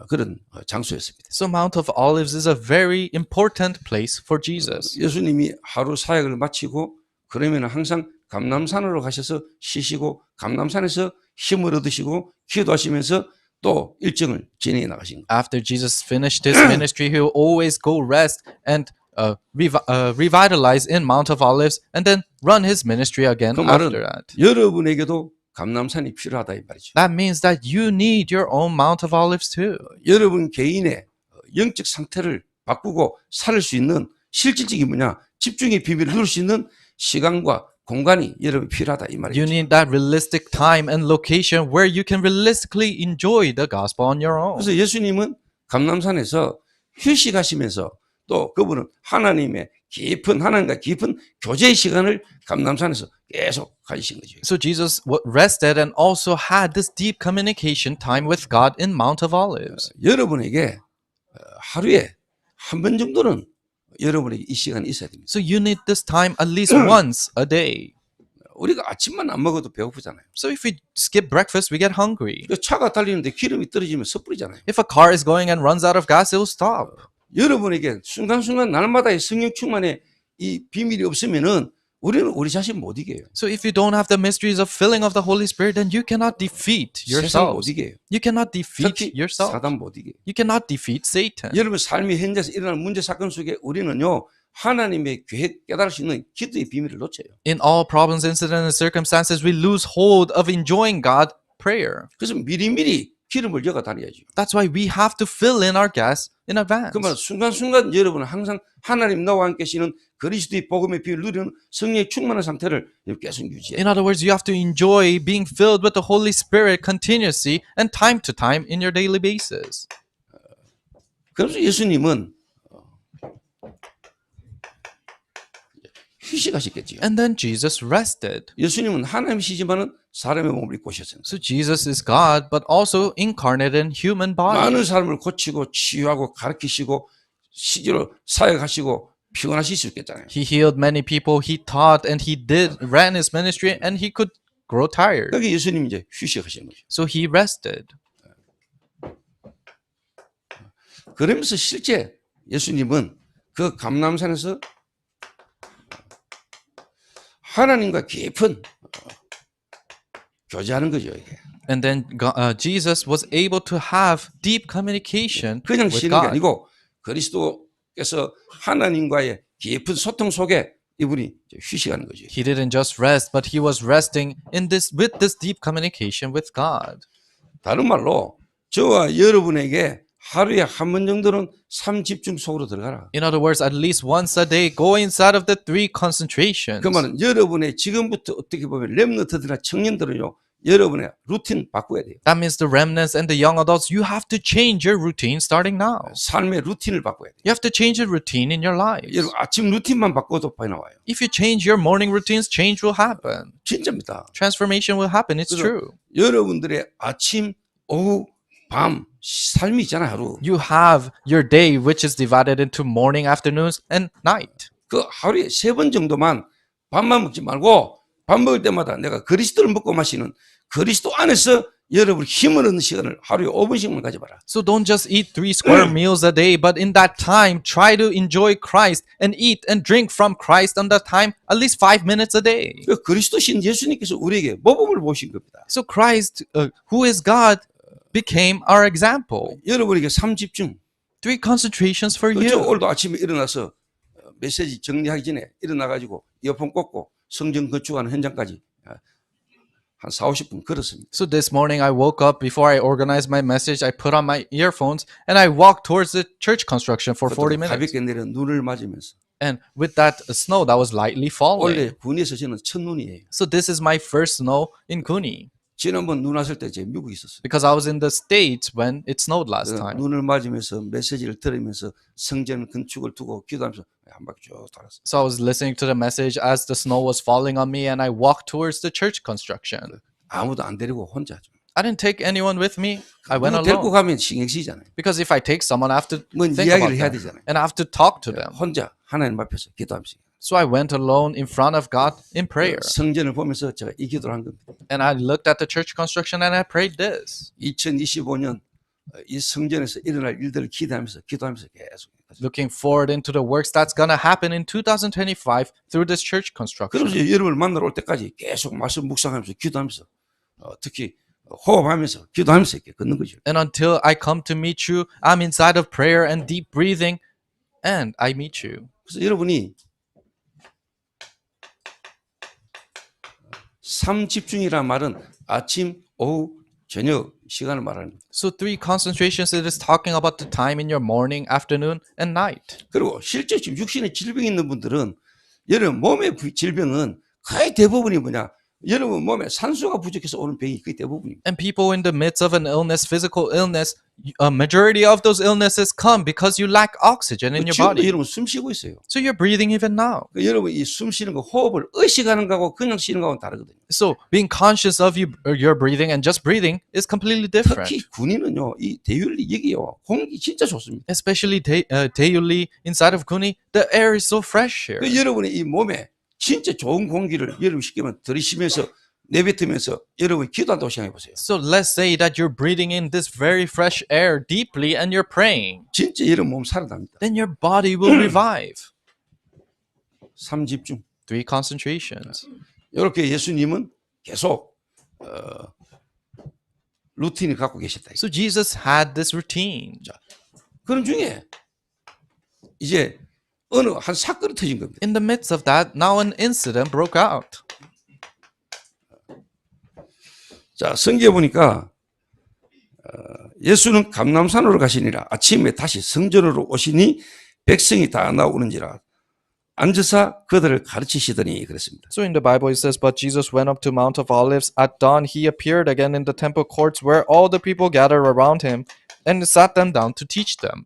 그런 장소였습니다. So Mount of Olives is a very important place for Jesus. 예수님이 하루 사역을 마치고 그러면 항상 감람산으로 가셔서 쉬시고 감람산에서 힘을 얻으시고 기도하시면서 또 일정을 진행해 나가신 거예요. After Jesus finished his ministry, he will always go rest and revitalize in Mount of Olives and then run his ministry again 그 말은 after that. 여러분에게도 감람산이 필요하다 이 말이죠. That means that you need your own Mount of Olives too. 여러분 개인의 영적 상태를 바꾸고 살 수 있는 실질적인 뭐냐 집중의 비밀을 누릴 수 있는 시간과 공간이 여러분 필요하다 이 말이죠. You need that realistic time and location where you can realistically enjoy the gospel on your own. 그래서 예수님은 감람산에서 휴식하시면서 또 그분은 하나님과 깊은 교제의 시간을 감람산에서 계속 가지신 거죠. So Jesus rested and also had this deep communication time with God in Mount of Olives. 여러분에게 하루에 한 번 정도는 여러분에게 이 시간이 있어야 됩니다. So you need this time at least once a day. 우리가 아침만 안 먹어도 배고프잖아요. So if we skip breakfast, we get hungry. 차가 달리는데 기름이 떨어지면 섣불이잖아요. If a car is going and runs out of gas, it will stop. 여러분에게 순간순간 날마다의 성령 충만의 이 비밀이 없으면은 우리는 우리 자신 못 이겨요. So if you don't have the mysteries of filling of the Holy Spirit, then you cannot defeat 세상 못 yourselves. 이겨요. You cannot defeat 특히 yourself. 사단 못 이겨요. You cannot defeat Satan. 여러분 삶의 현장에서 일어나는 문제 사건 속에 우리는요 하나님의 계획 깨달을 수 있는 기도의 비밀을 놓쳐요. In all problems, incidents, and circumstances, we lose hold of enjoying God prayer. 그래서 미리미리 기름을 여가 다녀야죠. That's why we have to fill in our gas in advance. 그러면 순간순간 여러분은 항상 하나님 나와 함께 계시는 그리스도의 복음의 비를 누리는 성령의 충만한 상태를 계속 유지해야 In other words, you have to enjoy being filled with the Holy Spirit continuously and time to time in your daily basis. 그래서 예수님은 휴식하셨겠지요. And then Jesus rested. 예수님은 하나님이시지만은 사람의 몸을 입고 오셨습니다. So Jesus is God, but also incarnate in human body. 많은 사람을 고치고 치유하고 가르치시고 실제로 사역하시고 피곤하실 수 있겠잖아요. He healed many people, he taught, and he ran his ministry, and he could grow tired. 그게 예수님이 이제 휴식하시는 거죠. So he rested. 그러면서 실제 예수님은 그 감람산에서 하나님과 깊은 교제하는 거죠. 이게. And then Jesus was able to have deep communication 그냥 with 쉬는 게 God. 아니고 그리스도께서 하나님과의 깊은 소통 속에 이분이 이제 휴식하는 거죠. He didn't just rest, but he was resting in with this deep communication with God. 다른 말로 저와 여러분에게 하루에 한 번 정도는 삶 집중 속으로 들어가라. In other words, at least once a day, go inside of the 3 concentrations. 그 말은 여러분의 지금부터 어떻게 보면 렘너트들이나 청년들은요, 여러분의 루틴 바꿔야 돼요. That means the remnants and the young adults, you have to change your routine starting now. 삶의 루틴을 바꿔야 돼요. You have to change your routine in your lives. 여러분 아침 루틴만 바꿔도 많이 나와요. If you change your morning routines, change will happen. 진짜입니다. Transformation will happen. It's 그래서 true. 여러분들의 아침, 오후, 밤 삶이 있잖아요. 하루. You have your day, which is divided into morning, afternoons, and night. 그 하루에 3번 정도만 밥만 먹지 말고 밥 먹을 때마다 내가 그리스도를 먹고 마시는 그리스도 안에서 여러분 힘을 얻는 시간을 하루에 5분씩만 가져봐라. So don't just eat 3 square meals a day, but in that time, try to enjoy Christ and eat and drink from Christ on that time, at least 5 minutes a day. 그 그리스도신 예수님께서 우리에게 모범을 보신 겁니다. So Christ, who is God, became our example. 여러분에게 삶 집중. 3 concentrations for 그렇죠. you. 오늘도 아침에 일어나서 메시지 정리하기 전에 일어나가지고 이어폰 꽂고 성전 건축하는 현장까지 한 40-50분 걸었습니다. So this morning I woke up, before I organized my message, I put on my earphones and I walked towards the church construction for 40 minutes. 가볍게 내린 눈을 맞으면서. And with that snow that was lightly falling. 원래 군에서 저는 첫눈이에요. So this is my first snow in Kuni. 지난번 눈 왔을 때 제가 미국에 있었어요. Because I was in the States when it snowed last time. 눈을 맞으면서 메시지를 들으면서 성전 건축을 두고 기도하면서 한 바퀴 쭉 돌았어요. So I was listening to the message as the snow was falling on me and I walked towards the church construction. 아무도 안 데리고 혼자. I didn't take anyone with me. I went 데리고 alone. 가면 신경 쓰이잖아요. Because if I take someone, I have to 뭔 think 이야기를 about 해야 them. 되잖아요. And I have to talk to them. 혼자 하나님 앞에서 기도하면서 So I went alone in front of God in prayer. 성전을 보면서 제가 이 기도를 한 겁니다. And I looked at the church construction and I prayed this. 2025년 이 성전에서 일어날 일들을 기대하면서 계속. Looking forward into the works that's going to happen in 2025 through this church construction. 그러면서 여러분을 만나러 올 때까지 계속 말씀 묵상하면서 기도하면서 특히 호흡하면서 기도하면서 이렇게 걷는 거죠. And until I come to meet you, I'm inside of prayer and deep breathing, and I meet you. 그래서 여러분이 삶 집중이란 말은 아침, 오후, 저녁 시간을 말하는 거예요. So 3 concentrations, it is talking about the time in your morning, afternoon, and night. 그리고 실제 지금 육신에 질병이 있는 분들은 여러분 몸의 질병은 거의 대부분이 뭐냐? 여러분 몸에 산소가 부족해서 오는 병이 거의 대부분입니다. And people in the midst of an illness, physical illness, a majority of those illnesses come because you lack oxygen in your 지금도 body. 여러분 숨 쉬고 있어요. So you're breathing even now. 여러분 이 숨 쉬는 거 호흡을 의식하는 거하고 그냥 쉬는 거하고는 다르거든요. So being conscious of your breathing and just breathing is completely different. 특히 군인은요, 이 대윤리 여기요, 공기 진짜 좋습니다. Especially Daeuli inside of Kuni, the air is so fresh here. 그 여러분의 이 몸에 진짜 좋은 공기를 여러분 쉽게 말하면 들이쉬면서 내뱉으면서 여러분 기도한다고 생각해 보세요. So let's say that you're breathing in this very fresh air deeply and you're praying. 진짜 여러분 몸 살아납니다. Then your body will revive. 삶 집중. 3 concentrations. 이렇게 예수님은 계속 루틴을 갖고 계셨다. So Jesus had this routine. 그런 중에 이제 어느 한 사건이 터진 겁니다. In the midst of that, now an incident broke out. 자, 성경에 보니까 예수는 감람산으로 가시니라 아침에 다시 성전으로 오시니 백성이 다 나오는지라 앉으사 그들을 가르치시더니 그랬습니다. So in the Bible it says, "But Jesus went up to Mount of Olives. At dawn he appeared again in the temple courts where all the people gathered around him, and sat them down to teach them."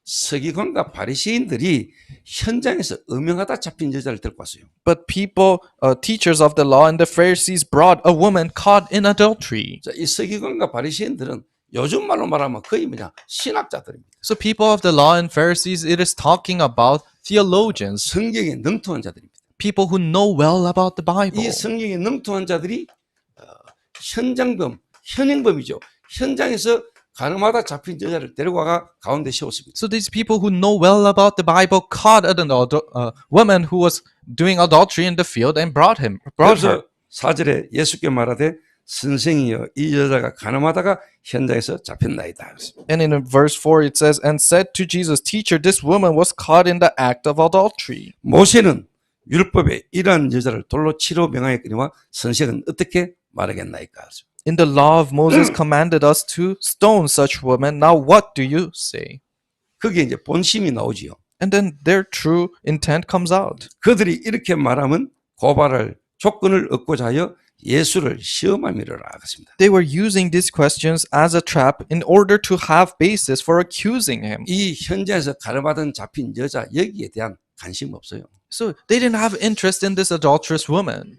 서기관과 바리새인들이 현장에서 음행하다 잡힌 여자를 데리고 왔어요. But people, teachers of the law and the Pharisees brought a woman caught in adultery. 자, 이 서기관과 바리새인들은 요즘 말로 말하면 거의 신학자들입니다. So people of the law and Pharisees, it is talking about theologians, 성경에 능통한 자들입니다. people who know well about the Bible. 이 성경에 능통한 자들이 현행범이죠. 현장에서 가늠하다 잡힌 여자를 데려와가 가운데 세웠습니다. So these people who know well about the Bible caught an woman who was doing adultery in the field and brought her. 그래서 4절에 예수께 말하되 선생이여 이 여자가 가늠하다가 현장에서 잡혔나이다. And in verse 4 it says, "And said to Jesus, Teacher, this woman was caught in the act of adultery." 모세는 율법에 이러한 여자를 돌로 치러 명하였거니와 선생은 어떻게 말하겠나이까. In the law of Moses commanded us to stone such women. Now what do you say? 거기에 이제 본심이 나오지요. And then their true intent comes out. 그들이 이렇게 말하면 고발할 조건을 얻고자 하여 예수를 시험함이라 하겠습니다. They were using these questions as a trap in order to have basis for accusing him. 이 현장에서 가늠하던 잡힌 여자 여기에 대한 관심 없어요. So they didn't have interest in this adulterous woman.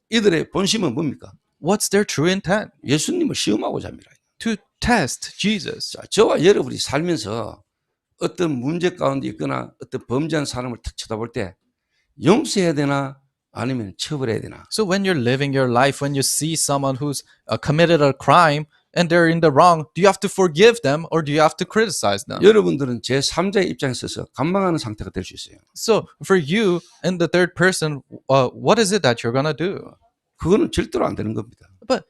이들의 본심은 뭡니까? What's their true intent? 예수님을 시험하고자 합니다. To test Jesus. 자, 저와 여러분이 살면서 어떤 문제 가운데 있거나 어떤 범죄한 사람을 탁 쳐다볼 때 용서해야 되나 아니면 처벌해야 되나? So when you're living your life, when you see someone who's committed a crime and they're in the wrong, do you have to forgive them or do you have to criticize them? 여러분들은 제3자의 입장에 서서 감망하는 상태가 될 수 있어요. So for you in the third person, what is it that you're gonna do? 그거는 절대로 안 되는 겁니다. But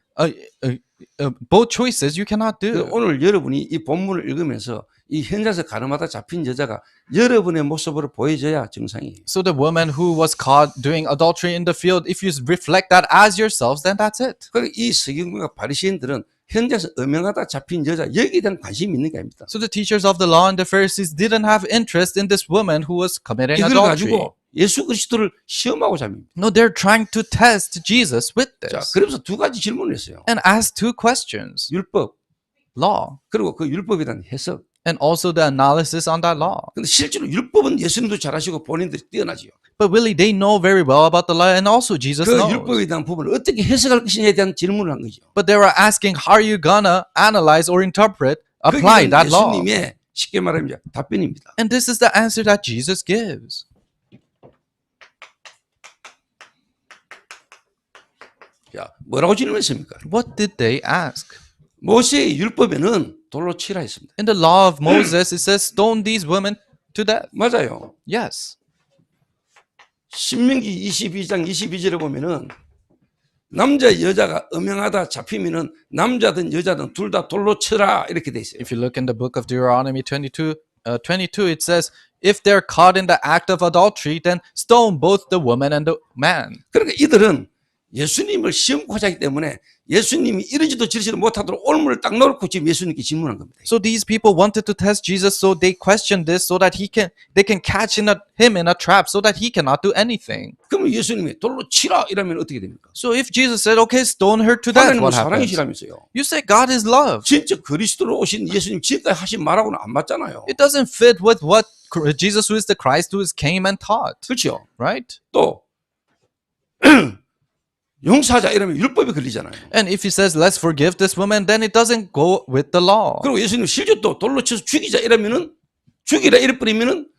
both choices you cannot do. 오늘 여러분이 이 본문을 읽으면서 이 현장에서 가늠하다 잡힌 여자가 여러분의 모습으로 보여져야 정상이에요. So the woman who was caught doing adultery in the field, if you reflect that as yourselves, then that's it. 그리고 이 서기관과 바리새인들은 현장에서 음행하다 잡힌 여자 여기에 대한 관심이 있는 게 아닙니다. So the teachers of the law and the Pharisees didn't have interest in this woman who was committing 이걸 adultery. 가지고 예수 그리스도를 시험하고자 합니다. No, they're trying to test Jesus with 자, this 그러면서 두 가지 질문을 했어요. and ask two questions: 율법 law 그리고 그 율법에 대한 해석. and also the analysis on that law. 근데 실제로 율법은 예수님도 잘하시고 본인들이 뛰어나지요. But really, they know very well about the law, and also Jesus 그 knows. 율법에 대한 부분을 어떻게 해석할 것이냐에 대한 질문을 한 거죠. But they were asking, how are you gonna analyze or interpret, apply 그게 that law? 예수님의 쉽게 말하면 답변입니다. And this is the answer that Jesus gives. 자, 뭐라고 질문했습니까? What did they ask? 모세의 율법에는 돌로 치라 했습니다. In the law of Moses, it says, stone these women to death. 맞아요. Yes. 신명기 22장 22절에 보면은 남자 여자가 음행하다 잡히면은 남자든 여자든 둘 다 돌로 쳐라 이렇게 돼 있어요. If you look in the book of Deuteronomy 22, it says, if they're caught in the act of adultery, then stone both the woman and the man. 그러니까 이들은 예수님을 시험하기 하기 때문에 예수님이 이러지도 저러지도 못하도록 올무를 딱 놓고 지금 예수님께 질문한 겁니다. So these people wanted to test Jesus, so they questioned this so that they can catch him in a trap so that he cannot do anything. 그러면 예수님이 돌로 치라 이러면 어떻게 됩니까? So if Jesus said, okay, stone her to death, 하나님은 what happens? 사랑이시라면서요. You say God is love. 진짜 그리스도로 오신 예수님 지금까지 하신 말하고는 안 맞잖아요. It doesn't fit with what Jesus, who is the Christ, who came and taught, 그렇죠. right? 또 용서하자 이러면 율법이 걸리잖아요. And if he says, let's forgive this woman, then it doesn't go with the law. 그리고 예수님 실제 또 돌로 쳐서 죽이자 이러면은 죽이라 이래버리면은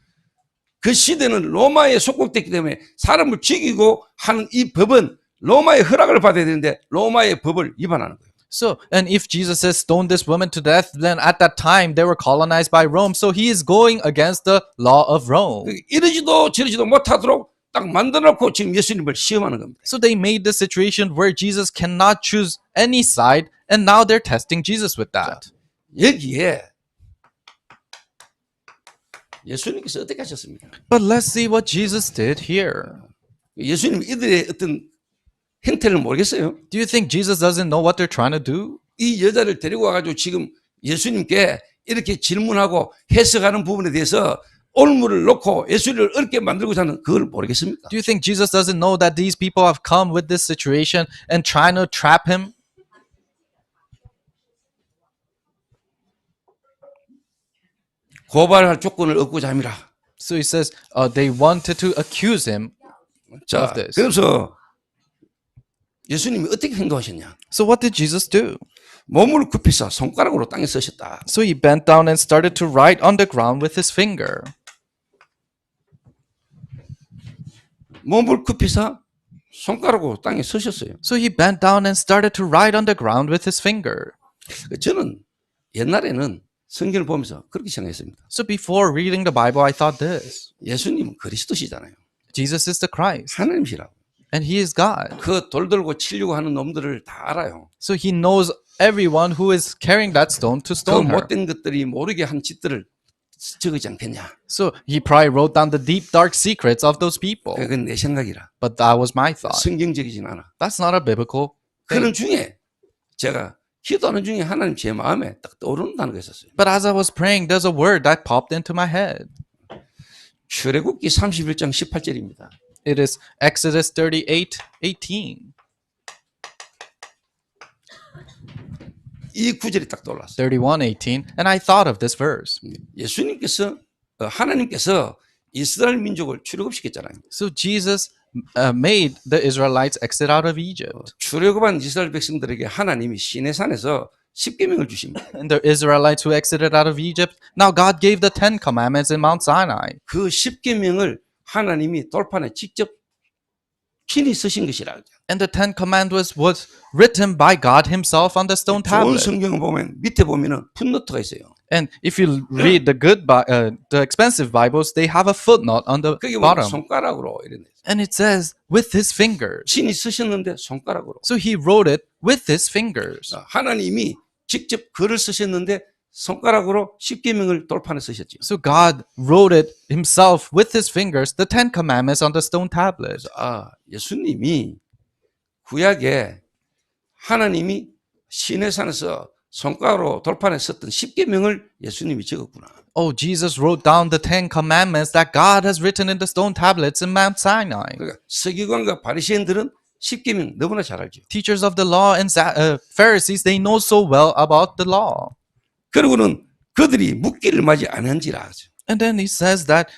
그 시대는 로마에 속국됐기 때문에 사람을 죽이고 하는 이 법은 로마의 허락을 받아야 되는데 로마의 법을 위반하는 거예요. So, and if Jesus says stone this woman to death, then at that time they were colonized by Rome. So he is going against the law of Rome. 이러지도 저러지도 못하도록 딱 만들어놓고 지금 예수님을 시험하는 겁니다. So they made the situation where Jesus cannot choose any side, and now they're testing Jesus with that. 여기에 예수님께서 어떻게 하셨습니까? But let's see what Jesus did here. 예수님 이들의 어떤 행태를 모르겠어요. Do you think Jesus doesn't know what they're trying to do? 이 여자를 데리고 와가지고 지금 예수님께 이렇게 질문하고 해석하는 부분에 대해서 올무를 놓고 예수를 어렵게 만들고자 하는 그걸 모르겠습니까? Do you think Jesus doesn't know that these people have come with this situation and trying to trap him? 고발할 조건을 얻고자 함이라. So he says they wanted to accuse him 자, of this. 그래서 예수님이 어떻게 행동하셨냐? So what did Jesus do? 몸을 굽혀서 손가락으로 땅에 쓰셨다. So he bent down and started to write on the ground with his finger. 몸을 굽혀서 손가락으로 땅에 쓰셨어요. So he bent down and started to write on the ground with his finger. 저는 옛날에는 성경을 보면서 그렇게 생각했습니다. So before reading the Bible, I thought this. 예수님은 그리스도시잖아요. Jesus is the Christ 하나님이시라고. and he is God. 그 돌 들고 치려고 하는 놈들을 다 알아요. So he knows everyone who is carrying that stone to 그 stone her. 못된 것들이 모르게 한 짓들을 적지 않겠냐. So he probably wrote down the deep, dark secrets of those people. 그건 내 생각이라. But that was my thought. 성경적이진 않아. That's not a biblical 그런 thing. 중에 제가 기도하는 중에 하나님 제 마음에 딱 떠오르는 단어가 있었어요. But as I was praying, there's a word that popped into my head. 출애굽기 31장 18절입니다. It is Exodus 38:18. 이 구절이 딱 떠올랐어요. 31:18. And I thought of this verse. 예수님께서 하나님께서 이스라엘 민족을 출애굽시켰잖아요. So Jesus made the Israelites exit out of Egypt. 출애굽한 이스라엘 백성들에게 하나님이 시내산에서 십계명을 주십니다. And the Israelites who exited out of Egypt, now God gave the 10 commandments in Mount Sinai. 그 십계명을 하나님이 돌판에 직접 친히 쓰신 것이라. And the 10 commandments was written by God himself on the stone 좋은 tablet. 성경을 보면 밑에 보면은 풋노트가 있어요. And if you read the the expensive Bibles, they have a footnote on the 그게 뭐 bottom. 손가락으로 이런 데 And it says, with his fingers. 친히 쓰셨는데 손가락으로. So he wrote it with his fingers. 하나님이 직접 글을 쓰셨는데 손가락으로 십계명을 돌판에 쓰셨죠. So God wrote it himself with his fingers, the 10 commandments on the stone tablet. 예수님이 구약에 하나님이 시내산에서 손가락으로 돌판에 썼던 십계명을 예수님이 적었구나. Oh, Jesus wrote down the 10 commandments that God has written in the stone tablets in Mount Sinai. 그러니까 서기관과 바리새인들은 십계명 너무나 잘 알죠. Teachers of the law and Pharisees, they know so well about the law. 그리고는 그들이 묻기를 마지 않은지라. And then he says that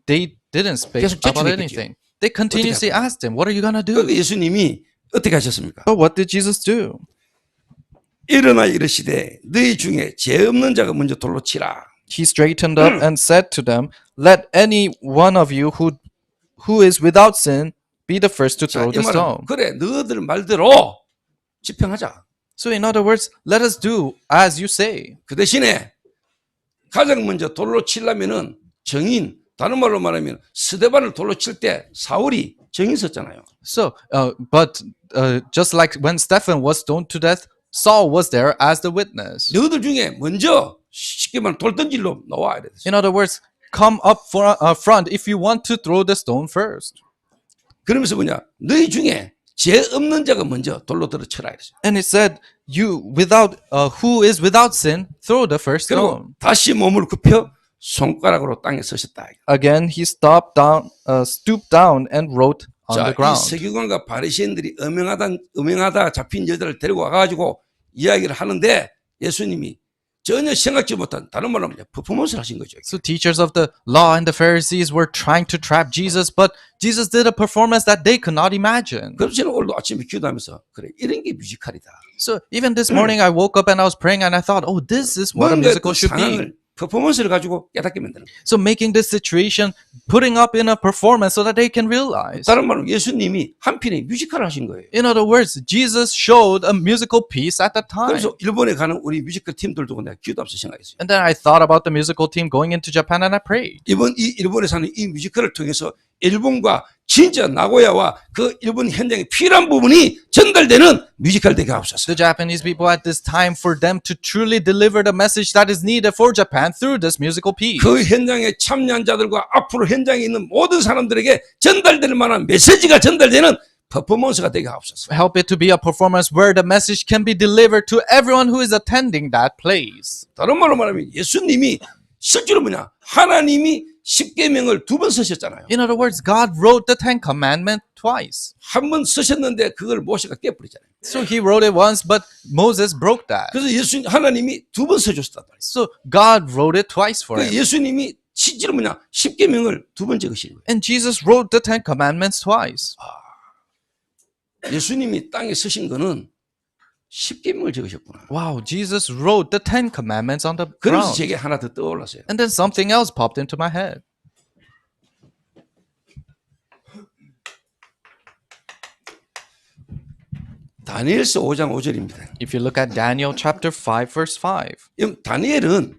they didn't speak 계속 about 질문했겠죠. anything. They continuously asked him, what are you going to do? 그 예수님이 어떻게 하셨습니까? But what did Jesus do? 일어나 이르시되 너희 중에 죄 없는 자가 먼저 돌로 치라. He straightened up and said to them, let any one of you who is without sin be the first to 자, throw 이 the 말은 stone. 그래 너희들 말대로 집행하자. So in other words, let us do as you say. 그 대신에 가장 먼저 돌로 치려면은 정인, 다른 말로 말하면 스데반을 돌로 칠 때 사울이 정인 썼잖아요. So, but just like when Stephen was stoned to death, Saul was there as the witness. 너희들 중에 먼저 쉽게 말하면 돌 던질로 나와 이래. In other words, come up front if you want to throw the stone first. 그러면서 뭐냐? 너희 중에 죄 없는 자가 먼저 돌로 들어 쳐라 이랬어요. And it said, you without who is without sin, throw the first 그리고 stone. 다시 몸을 굽혀 손가락으로 땅에 쓰셨다. Again, he stooped down and wrote on 자, the 이 ground. 서기관과 바리새인들이 음행하다 잡힌 여자를 데리고 와가지고 이야기를 하는데 예수님이 전혀 생각지 못한 다른 말로 하면 퍼포먼스를 하신 거죠. So teachers of the law and the Pharisees were trying to trap Jesus, but Jesus did a performance that they could not imagine. 그래서 저는 오늘도 아침에 기도하면서 그래 이런 게 뮤지컬이다. So even this morning, I woke up and I was praying and I thought, oh, this is what a 뭔가 musical 그 should be. 상황을 퍼포먼스를 가지고 깨닫게 만드는 거예요. So making this situation, putting up in a performance so that they can realize. 다른 말로 예수님이 한 편의 뮤지컬을 하신 거예요. In other words, Jesus showed a musical piece at that time. 그래서 일본에 가는 우리 뮤지컬 팀들도 내가 기도하면서 생각했어요. And then I thought about the musical team going into Japan and I prayed. 이번 이 일본에 사는 이 뮤지컬을 통해서 일본과 진짜 나고야와 그 일본 현장의 필요한 부분이 전달되는 뮤지컬 되게 하옵소서. The Japanese people at this time, for them to truly deliver the message that is needed for Japan through this musical piece. 그 현장에 참여한 자들과 앞으로 현장에 있는 모든 사람들에게 전달될 만한 메시지가 전달되는 퍼포먼스가 되게 하옵소서. Help it to be a performance where the message can be delivered to everyone who is attending that place. 다른 말로 말하면 예수님이 실제로 뭐냐? 하나님이 십계명을 2번 쓰셨잖아요. In other words, God wrote the Ten Commandments twice. 한 번 쓰셨는데 그걸 모세가 깨버리잖아요. So he wrote it once, but Moses broke that. 그래서 하나님이 2번 써줬단 말이에요. So God wrote it twice for 그러니까 him. 예수님이 실제로 뭐냐? 십계명을 2번 적으신 거예요. And Jesus wrote the Ten Commandments twice. 예수님이 땅에 쓰신 거는 십계명을 적으셨구나. Wow, Jesus wrote the Ten Commandments on the 그래서 ground. 제게 하나 더 떠올랐어요. And then something else popped into my head. 다니엘서 5장 5절입니다. If you look at Daniel chapter 5, verse 5. 다니엘은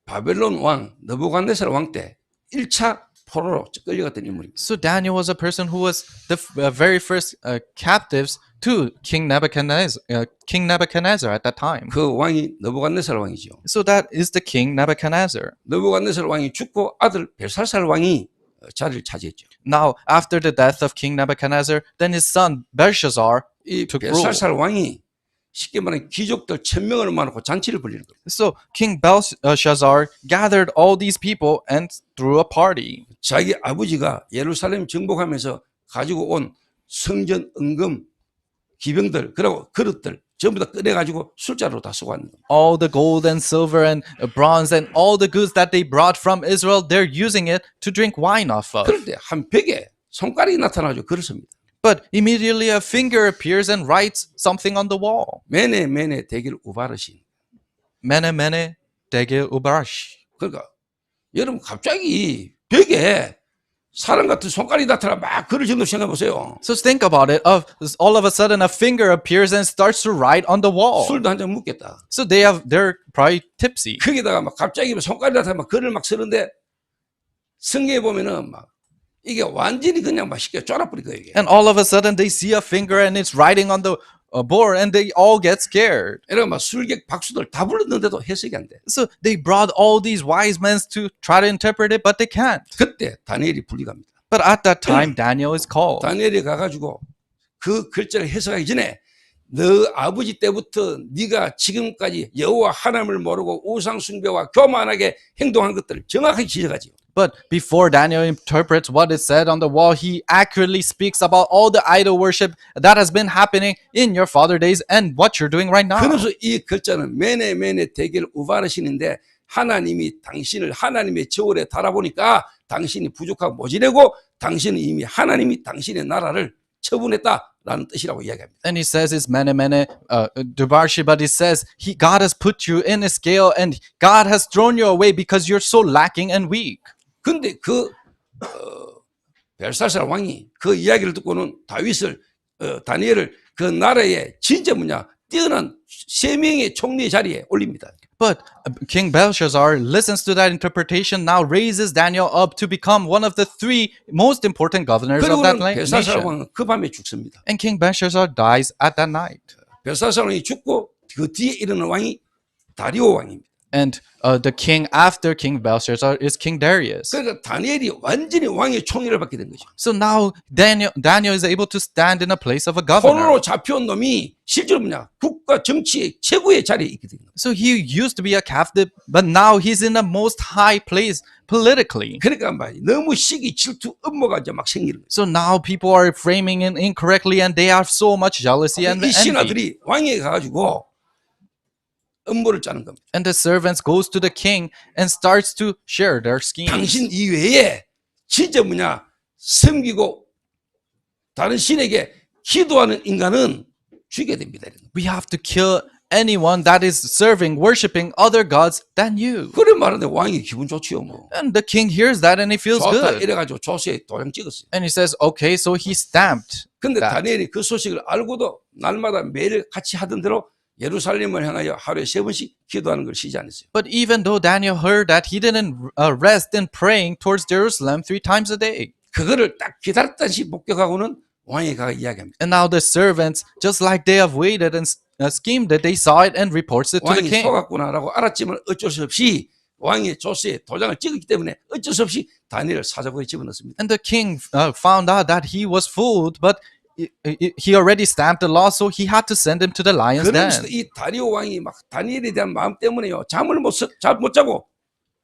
바벨론 왕 느부갓네살 왕 때 1차 포로로 끌려갔던 인물입니다. So Daniel was a person who was the very first captives to King Nebuchadnezzar at that time. 그 왕이 느부갓네살 왕이죠. So that is the King Nebuchadnezzar. 느부갓네살 왕이 죽고 아들 벨살살 왕이 자리를 차지했죠. Now, after the death of King Nebuchadnezzar, then his son Belshazzar 이 took rule. 벨살살 왕이 쉽게 말하면 귀족들 1000명을 모아놓고 잔치를 벌리는 거예요. So King Belshazzar gathered all these people and threw a party. 자기 아버지가 예루살렘 정복하면서 가지고 온 성전 은금 기병들 그리고 그릇들 전부 다 꺼내가지고 술자로 다 쓰고 왔는 겁니다. All the gold and silver and bronze and all the goods that they brought from Israel, they're using it to drink wine off of. 그런데 한 벽에 손가락이 나타나죠. 글을 씁니다. But immediately a finger appears and writes something on the wall. 메네 메네 대길 우바르신. Mene mene tegel ubarash. 그러니까 여러분 갑자기 벽에 사람 같은 손가락이 나타나 막 글을 적는 생각해 보세요. So think about it. All of a sudden, a finger appears and starts to write on the wall. 술도 한 잔 묻겠다. So they're probably tipsy. 거기다가 막 갑자기 손가락이 나타나 막 글을 막 쓰는데 성경에 보면은 막 이게 완전히 그냥 막 쉽게 쫄아버린 거예요. 이게. And all of a sudden, they see a finger and it's writing on the board, and they all get scared. 이러면 막 술객 박수들 다 불렀는데도 해석이 안 돼. So they brought all these wise men to try to interpret it, but they can't. 그때 다니엘이 불리갑니다. But at that time, Daniel is called. 다니엘이 가가지고 그 글자를 해석하기 전에 너 아버지 때부터 네가 지금까지 여호와 하나님을 모르고 우상 숭배와 교만하게 행동한 것들을 정확하게 지적하지요. But before Daniel interprets what is said on the wall, he accurately speaks about all the idol worship that has been happening in your father days and what you're doing right now. 그래서 이 글자는 메네 메네 대결 우바르신인데 하나님이 당신을 하나님의 저울에 달아보니까 당신이 부족하고 모자라고 당신은 이미 하나님이 당신의 나라를 처분했다라는 뜻이라고 이야기합니다. And he says it's mene mene dubarshi, but he says God has put you in a scale and God has thrown you away because you're so lacking and weak. 근데 그 벨사살 왕이 그 이야기를 듣고는 다니엘을 그 나라의 진짜 뭐냐 뛰어난 3명의 총리 자리에 올립니다. But King Belshazzar listens to that interpretation, now raises Daniel up to become one of the 3 most important governors of that 그리고는 벨사살 nation. 왕은 그 밤에 죽습니다. And King Belshazzar dies at that night. 벨사살 왕이 죽고 그 뒤에 일어난 왕이 다리오 왕입니다. And the king after King Belshazzar is King Darius. 그러니까 다니엘이 완전히 왕의 총리를 받게 된 거죠. So now Daniel is able to stand in a place of a governor. 포로로 잡혀온 놈이 실제로 뭐냐 국가 정치의 최고의 자리에 있게 된 거예요. So he used to be a captive, but now he's in the most high place politically. 그러니까 말 너무 시기 질투 음모가 이제 막 생기는 거예요. So now people are framing it incorrectly and they have so much jealousy and 이 envy. 신하들이 왕에게 가가지고 음모를 짜는 겁니다. And the servants goes to the king and starts to share their schemes. 당신 이외에 진짜 뭐냐 섬기고 다른 신에게 기도하는 인간은 죽여야 됩니다. We have to kill anyone that is serving, worshiping other gods than you. 그래 말하는데 왕이 기분 좋지요 뭐. And the king hears that and he feels 좋다 good. 이래가지고 조서에 도장 찍었어요. And he says, okay, so he stamped. 근데 that. 다니엘이 그 소식을 알고도 날마다 매일 같이 하던 대로 예루살렘을 향하여 하루에 3번씩 기도하는 걸 쉬지 않았어요. But even though Daniel heard that, he didn't rest in praying towards Jerusalem 3 times a day. 그거를 딱 기다렸다시 목격하고는 왕에게 가서 이야기합니다. And now the servants, just like they have waited and schemed it, they saw it and reports it to the 왕이 king. 속았구나라고 알았지만 어쩔 수 없이 왕의 조서에 도장을 찍었기 때문에 어쩔 수 없이 다니엘을 사자고에 집어넣습니다. And the king found out that he was fooled, but he already stamped the law, so he had to send him to the lion's den. 그러면서 이 다리오 왕이 막 다니엘에 대한 마음 때문에요. 잠을 못 자고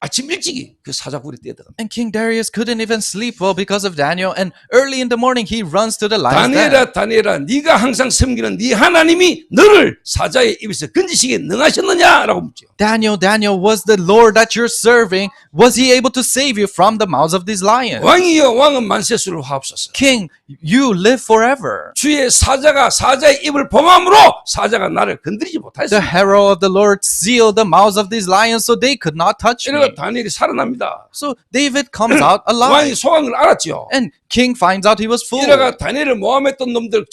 아침 일찍이 그 사자굴에 뛰어들어갑니다. And King Darius couldn't even sleep well because of Daniel. And early in the morning, he runs to the lion's den. 다니엘아, 네가 항상 섬기는 네 하나님이 너를 사자의 입에서 건지시기에 능하셨느냐라고 묻죠. Daniel, was the Lord that you're serving, was he able to save you from the mouths of these lions? 왕이여, 왕은 만세수를 하옵소서. King, you live forever. 주의 사자가 사자의 입을 봉함으로 사자가 나를 건드리지 The 못하였습니다. herald of the Lord sealed the mouths of these lions so they could not touch me. 이러고 다니엘이 살아납니다. So David comes out alive. 왕이 속한 걸 알았죠. And king finds out he was fooled. 이러가 다니엘을 모함했던 놈들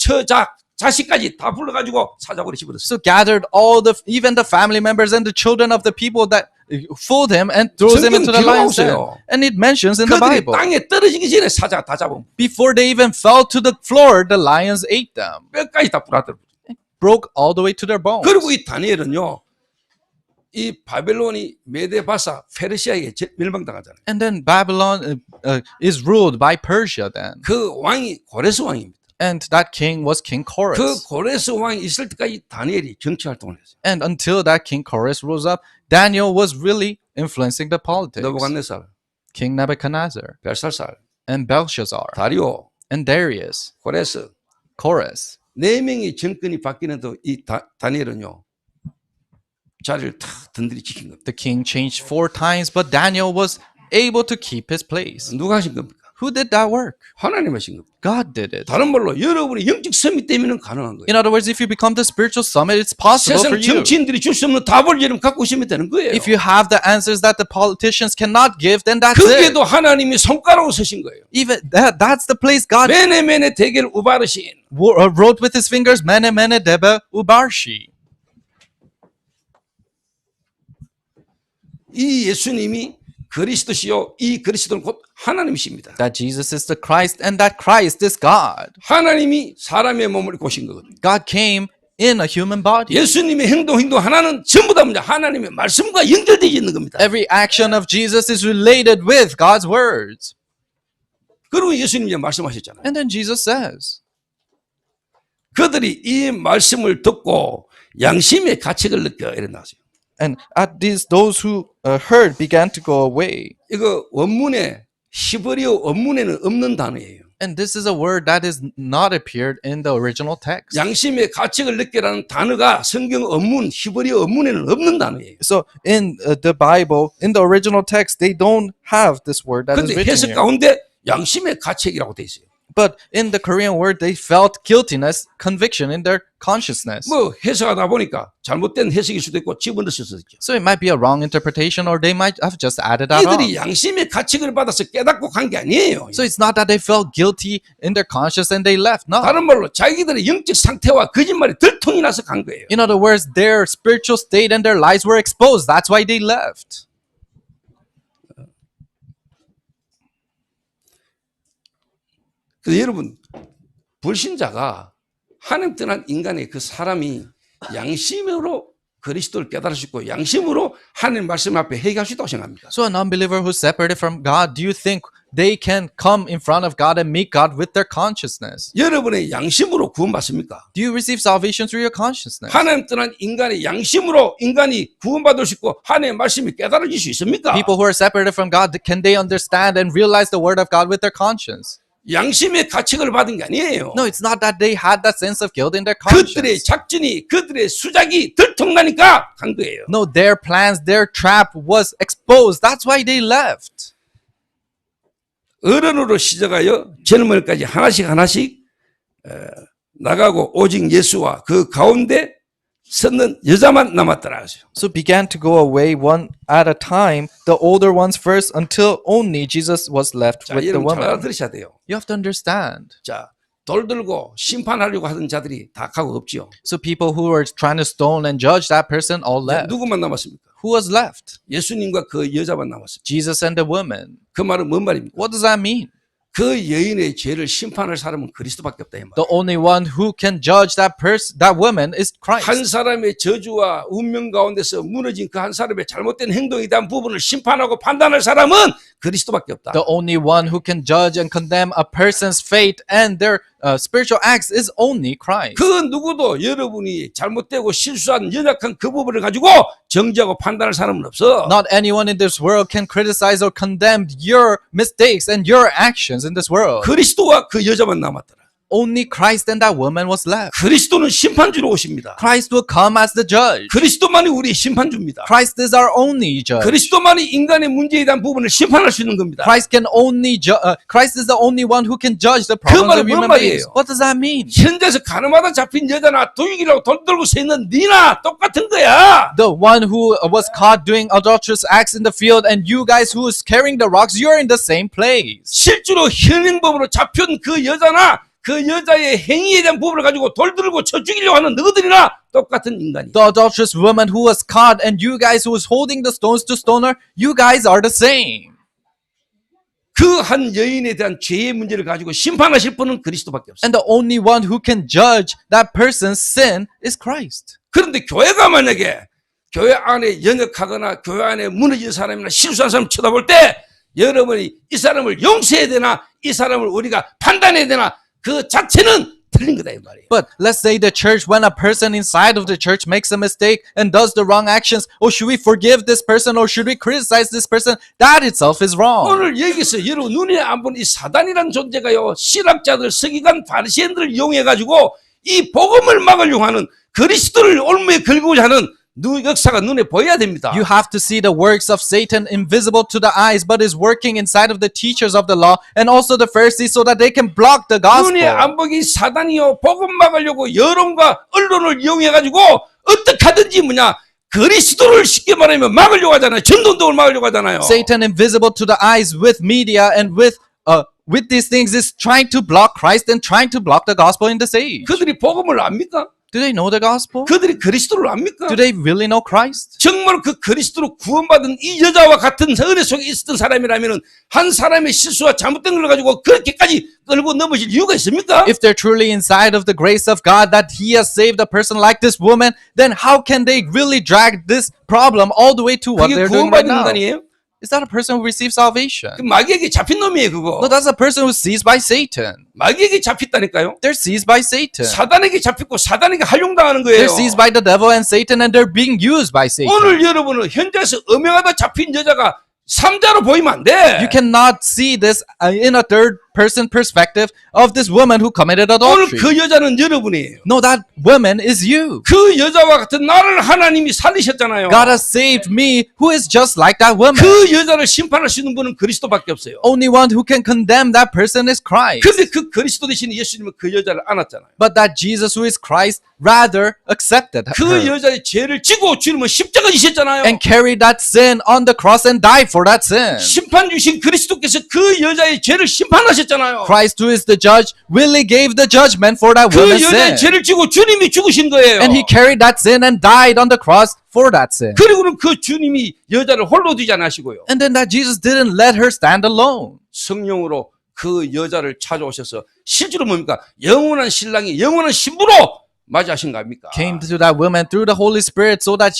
자식까지 다 불러가지고 사자굴에 집어넣었어요. So gathered even the family members and the children of the people that fooled him and throws him into the lion's den. And it mentions in the 그들이 Bible, 땅에 떨어지기 전에 사자가 다 잡아 before they even fell to the floor, the lions ate them, 뼈까지 다 불어들어. broke all the way to their bones. 그리고 이 다니엘은요, 이 바벨론이 메데바사 페르시아에게 멸망당하잖아요. And then Babylon is ruled by Persia then. 그 왕이 고레스 왕입니다. And that king was King 그 Koresh. 고레스 왕이 있을 때까지 다니엘이 정치 활동을 했어요. And until that King Koresh rose up, Daniel was really influencing the politics. 느부갓네살, King Nebuchadnezzar 벨살살, and Belshazzar 다리오, and Darius, 고레스 Koresh. 네 명이 정권이 바뀌는데도 이 다니엘은요 자리를 탁 든든히 지킨 겁니다. The king changed 4 times, but Daniel was able to keep his place. 누가 하신 겁니까? Who did that work? 하나님 하신 겁니다. God did it. 다른 말로 여러분이 영적 섬이 되면 가능한 거예요. In other words, if you become the spiritual summit, it's possible for 세상 you. 정치인들이 줄 수 없는 답을 여러분 갖고 오시면 되는 거예요. If you have the answers that the politicians cannot give, then that's it. 그게도 하나님이 손가락으로 서신 거예요. Even that's the place God 메네 대결 우바르신 wrote with his fingers, Mene Mene Debe Ubarshi. 이 예수님이 그리스도시요 이 그리스도는 곧 하나님이십니다. That Jesus is the Christ and that Christ is God. 하나님이 사람의 몸을 입고 오신 거거든요. God came in a human body. 예수님의 행동 하나는 전부 다 하나님의 말씀과 연결되어 있는 겁니다. Every action of Jesus is related with God's words. 그리고 예수님이 말씀하셨잖아요. And then Jesus says, 그들이 이 말씀을 듣고 양심의 가책을 느껴 이래 나왔어요. and at those who heard began to go away. 이거 원문에 히브리어 원문에는 없는 단어예요. And this is a word that is not appeared in the original text. 양심의 가책을 느끼라는 단어가 성경 원문 히브리어 원문에는 없는 단어예요. So in the Bible, in the original text, they don't have this word that is 근데 written 해석 here. 가운데 양심의 가책이라고 돼 있어요. But in the Korean word, they felt guiltiness, conviction in their consciousness. 뭐 해석하다 보니까 잘못된 해석일 수도 있고 집어넣을 수도 있죠. So it might be a wrong interpretation, or they might have just added that on. 이들이 양심의 가책을 받아서 깨닫고 간 게 아니에요. So it's not that they felt guilty in their conscience and they left. No. 다른 말로 자기들의 영적 상태와 거짓말이 들통이 나서 간 거예요. In other words, their spiritual state and their lives were exposed. That's why they left. 그래서 여러분 불신자가 하나님 떠난 인간의 그 사람이 양심으로 그리스도를 깨달을 수 있고 양심으로 하나님 말씀 앞에 회개할 수 있다고 생각합니다. So an unbeliever who's separated from God, do you think they can come in front of God and meet God with their consciousness? 여러분의 양심으로 구원받습니까? Do you receive salvation through your consciousness? 하나님 떠난 인간의 양심으로 인간이 구원받을 수 있고 하나님의 말씀이 깨달아질 수 있습니까? People who are separated from God, can they understand and realize the word of God with their conscience? 양심의 가책을 받은 게 아니에요. No, it's not that they had that sense of guilt in their 그들의 conscience. 작전이 그들의 수작이 들통나니까 간 거예요. No, their plans, their trap was exposed. That's why they left. 어른으로 시작하여 젊은이까지 하나씩 나가고 오직 예수와 그 가운데 섰는 여자만 남았더라. So began to go away one at a time, the older ones first, until only Jesus was left 자, with the 여러분 잘 women. 알아들으셔야 돼요. You have to understand. 자, 돌 들고 심판하려고 하던 자들이 다 가고 없지요. So people who were trying to stone and judge that person all 자, left. 누구만 남았습니까? Who was left? 예수님과 그 여자만 남았어요. Jesus and the woman. 그 말은 뭔 말입니까? What does that mean? 그 여인의 죄를 심판할 사람은 그리스도밖에 없다 이 The 말이에요. only one who can judge that woman is 한 Christ. 사람의 저주와 운명 가운데서 무너진 그 한 사람의 잘못된 행동에 대한 부분을 심판하고 판단할 사람은 그리스도밖에 없다. The only one who can judge and condemn a person's fate and their spiritual acts is only Christ. 그 누구도 여러분이 잘못되고 실수한 연약한 그 부분을 가지고 정죄하고 판단할 사람은 없어. Not anyone in this world can criticize or condemn your mistakes and your actions in this world. 그리스도와 그 여자만 남았더라. Only Christ and that woman was left. 그리스도는 심판주로 오십니다. Christ will come as the judge. 그리스도만이 우리의 심판주입니다. Christ is our only judge. 그리스도만이 인간의 문제에 대한 부분을 심판할 수 있는 겁니다. Christ is the only one who can judge the 그 problems 말은 of human 뭔 beings. 말이에요? What does that mean? 현재에서 가늠하다 잡힌 여자나 도둑이라고 돈 들고 서 있는 니나 똑같은 거야. The one who was caught doing adulterous acts in the field and you guys who is carrying the rocks, you're in the same place. 실제로 현행범으로 잡힌 그 여자나 그 여자의 행위에 대한 부분을 가지고 돌 들고 쳐 죽이려고 하는 너희들이나 똑같은 인간이야. The adulterous woman who was caught and you guys who was holding the stones to stone her, you guys are the same. 그 한 여인에 대한 죄의 문제를 가지고 심판하실 분은 그리스도밖에 없어요. And the only one who can judge that person's sin is Christ. 그런데 교회가 만약에 교회 안에 연약하거나 교회 안에 무너진 사람이나 실수한 사람 쳐다볼 때 여러분이 이 사람을 용서해야 되나 이 사람을 우리가 판단해야 되나 그 자체는 틀린 거다 이 말이에요. But let's say the church, when a person inside of the church makes a mistake and does the wrong actions, oh, should we forgive this person or should we criticize this person? That itself is wrong. 오늘 여기서 여러분 눈에 안 보는 이 사단이라는 존재가요 신학자들 서기관 바리새인들을 이용해 가지고 이 복음을 막으려고 하는 그리스도를 올무에 걸고자 하는 역사가 눈에 보여야 됩니다. You have to see the works of Satan invisible to the eyes, but is working inside of the teachers of the law and also the Pharisees so that they can block the gospel. 눈에 안 보기 사단이요 복음 막으려고 여론과 언론을 이용해 가지고 어떻게 하든지 그리스도를 쉽게 말하면 막으려고 하잖아요. 전도운동을 막으려고 하잖아요. Satan invisible to the eyes with media and with these things is trying to block Christ and trying to block the gospel in this age. 그들이 복음을 압니까? Do they know the gospel? 그들이 그리스도를 압니까? Do they really know Christ? 정말 그 그리스도로 구원받은 이 여자와 같은 은혜 속에 있었던 사람이라면 한 사람의 실수와 잘못된 걸 가지고 그렇게까지 끌고 넘어질 이유가 있습니까? If they're truly inside of the grace of God that He has saved a person like this woman, then how can they really drag this problem all the way to what 그게 they're doing right 구원받은 now? 인간이에요? Is that a person who receives salvation? 그 마귀에게 잡힌 놈이에요 그거. No, that's a person who's seized by Satan. 마귀에게 잡혔다니까요. They're seized by Satan. 사단에게 잡혔고 사단에게 활용당하는 거예요. They're seized by the devil and Satan and they're being used by Satan. 오늘 여러분은 현재에서 음행하다 잡힌 여자가 삼자로 보이면 안 돼. You cannot see this in a third person perspective of this woman who committed 오늘 adultery. 그 여자는 여러분이에요. No, that woman is you. 그 여자와 같은 나를 하나님이 살리셨잖아요. God has saved me who is just like that woman. 그 여자를 심판할 수 있는 분은 그리스도밖에 없어요. Only one who can condemn that person is Christ. 근데 그 그리스도 대신 예수님은 그 여자를 안았잖아요. But that Jesus who is Christ rather accepted 그 her 여자의 죄를 지고 주님은 십자가 지셨잖아요. and carried that sin on the cross and died for that sin. 심판 주신 그리스도께서 그 여자의 죄를 심판하셨잖아요. Christ who is the judge really gave the judgment for that 그 woman's 여자의 sin. 죄를 지고 주님이 죽으신 거예요. And He carried that sin and died on the cross for that sin. 그리고는 그 주님이 여자를 홀로 두지 않으시고요. And then that Jesus didn't let her stand alone. 성령으로 그 여자를 찾아오셔서 실제로 뭡니까? 영원한 신랑이 영원한 신부로 맞이하신 거 아닙니까? Came to that woman through the Holy Spirit so that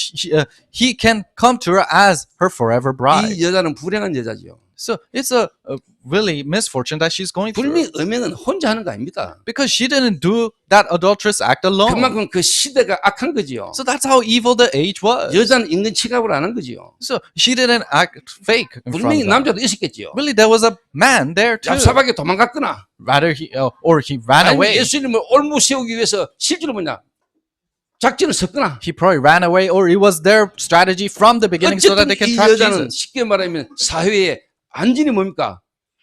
He can come to her as her forever bride. 이 여자는 불행한 여자지요. So it's a really misfortune that she's going through. 분명히 음행은 혼자 하는 거 아닙니까? Because she didn't do that adulterous act alone. 그만큼 그 시대가 악한 거지요. So that's how evil the age was. 여자는 인간 취급을 안 한 거지요. So she didn't act fake in front 분명히 of them. 남자도 있었겠지요. Really, there was a man there too. 얍삽하게 도망갔거나 Rather, or he ran 아니면 away. 예수님을 올무 세우기 위해서 실제로 작전을 섰거나 He probably ran away, or it was their strategy from the beginning so that 어쨌든 they can 이 trap 여자는 Jesus. 쉽게 말하면 사회에 안전이 뭡니까?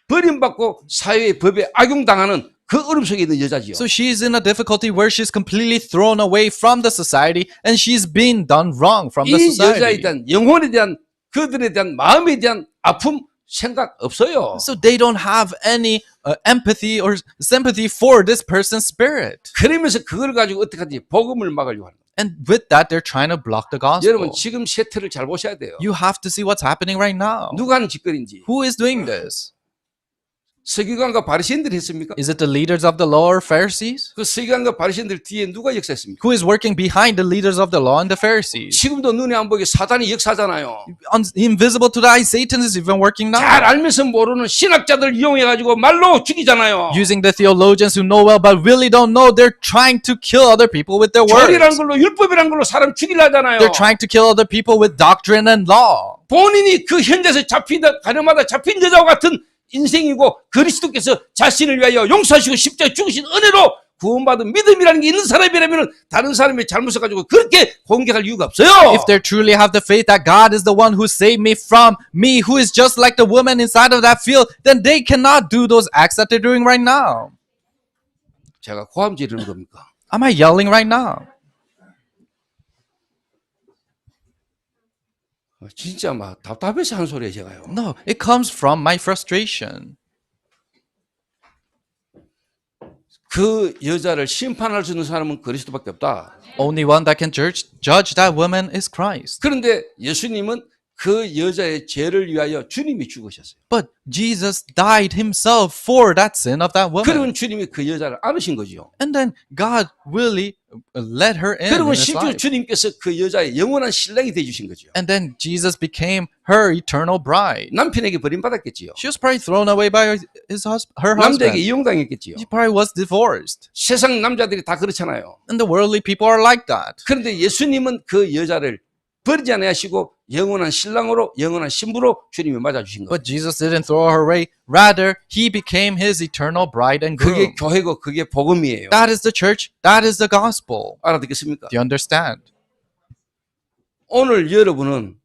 버림받고 사회의 법에 악용당하는 그 어려움 속에 있는 여자지요. So she's in a difficulty where she's completely thrown away from the society and she's been done wrong from the 이 여자에 society. 대한 영혼에 대한 그들에 대한 마음에 대한 아픔 생각 없어요. So they don't have any empathy or sympathy for this person's spirit. 그러면서 그걸 가지고 어떻게 하지? 복음을 막으려고 하는 거예요. And with that, they're trying to block the 여러분 gospel. 지금 세태를 잘 보셔야 돼요. You have to see what's happening right now. 누가 하는 짓거리인지. Who is doing this? 서기관과 바리새인들이 했습니까? Is it the leaders of the law or Pharisees? 그 서기관과 바리새인들 뒤에 누가 역사했습니까? Who is working behind the leaders of the law and the Pharisees? 지금도 눈에 안 보이게 사단이 역사잖아요. Invisible to the eye, Satan is even working now. 잘 알면서 모르는 신학자들 이용해가지고 말로 죽이잖아요. Using the theologians who know well but really don't know, they're trying to kill other people with their 교리란 words. 걸로 율법이란 걸로 사람 죽이려 하잖아요. They're trying to kill other people with doctrine and law. 본인이 그 현장에서 가늠하다 잡힌 여자와 같은 인생이고 그리스도께서 자신을 위하여 용서하시고 십자가에 죽으신 은혜로 구원받은 믿음이라는 게 있는 사람이라면 다른 사람의 잘못을 가지고 그렇게 공격할 이유가 없어요. If they truly have the faith that God is the one who saved me from me, who is just like the woman inside of that field, then they cannot do those acts that they're doing right now. 제가 고함 지르는 겁니까? Am I yelling right now? 진짜 막 답답해서 한 소리예요, 제가요. No, it comes from my frustration. 그 여자를 심판할 수 있는 사람은 그리스도밖에 없다. Only one that can judge that woman is Christ. 그런데 예수님은 그 여자의 죄를 위하여 주님이 죽으셨어요. But Jesus died himself for that sin of that woman. 그러면 주님이 그 여자를 안으신 거지요. And then God really let her in 그러면 his 심지어 life. 주님께서 그 여자의 영원한 신랑이 되어주신 거죠. And then Jesus became her eternal bride. 남편에게 버림받았겠지요. She was probably thrown away by her 남자에게 husband. 이용당했겠지요. She probably was divorced. 세상 남자들이 다 그렇잖아요. And the worldly people are like that. 그런데 예수님은 그 여자를 버리지 않으시고 영원한 신랑으로 영원한 신부로 주님이 맞아주신 거예요. But Jesus didn't throw her away. Rather, he became his eternal bride and 그게 groom. 교회고 그게 복음이에요. That is the church. That is the gospel. 알아듣겠습니까? Do you understand? 오늘 여러분은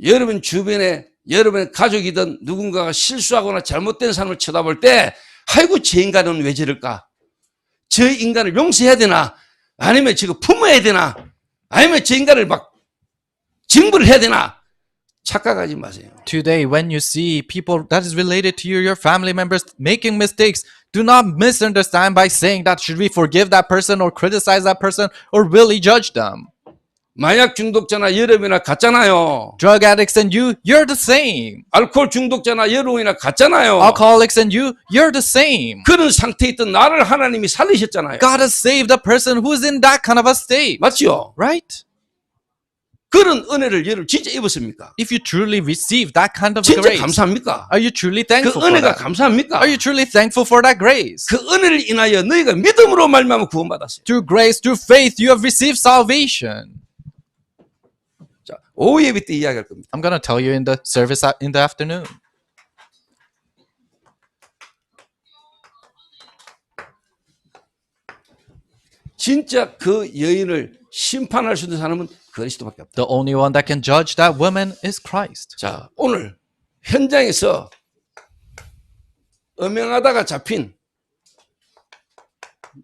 여러분 주변에 여러분의 가족이든 누군가가 실수하거나 잘못된 사람을 쳐다볼 때 아이고 저 인간은 왜 저럴까? 저 인간을 용서해야 되나? 아니면 저거 품어야 되나? 아니면 저 인간을 막 징벌을 해야 되나? 착각하지 마세요. Today, when you see people that is related to you, your family members making mistakes, do not misunderstand by saying that should we forgive that person or criticize that person or really judge them. 마약 중독자나 여러분이나 같잖아요. Drug addicts and you, you're the same. 알코올 중독자나 여러분이나 같잖아요. Alcoholics and you, you're the same. 그런 상태에 있던 나를 하나님이 살리셨잖아요. God has saved a person who's in that kind of a state. 맞죠? Right? 그런 은혜를 여러분 진짜 입었습니까? If you truly receive that kind of 진짜 grace, 감사합니까? are you truly 그 thankful for 은혜가 that? 감사합니까? Are you truly thankful for that grace? 그 은혜를 인하여 너희가 믿음으로 말미암아 구원받았어요. Through grace, through faith, you have received salvation. 자, 오후 예배 때 이야기할 겁니다. I'm going to tell you in the service in the afternoon. 진짜 그 여인을 심판할 수 있는 사람은 그리스도밖에 없다. The only one that can judge that woman is Christ. 자, 오늘 현장에서 음행하다가 잡힌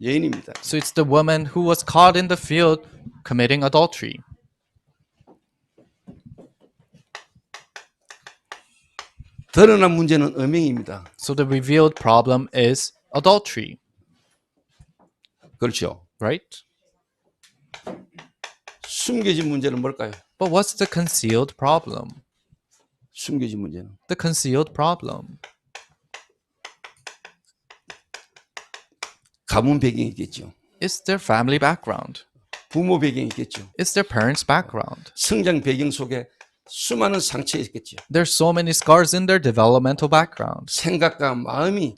여인입니다. So it's the woman who was caught in the field committing adultery. 드러난 문제는 음행입니다. So the revealed problem is adultery, 그렇죠. right? 숨겨진 문제는 뭘까요? But what's the concealed problem? 숨겨진 문제는 The concealed problem. 가문 배경이 있겠죠. It's their family background. 부모 배경이 있겠죠. It's their parents' background. 성장 배경 속에 수많은 상처가 있겠죠. There's so many scars in their developmental background. 생각과 마음이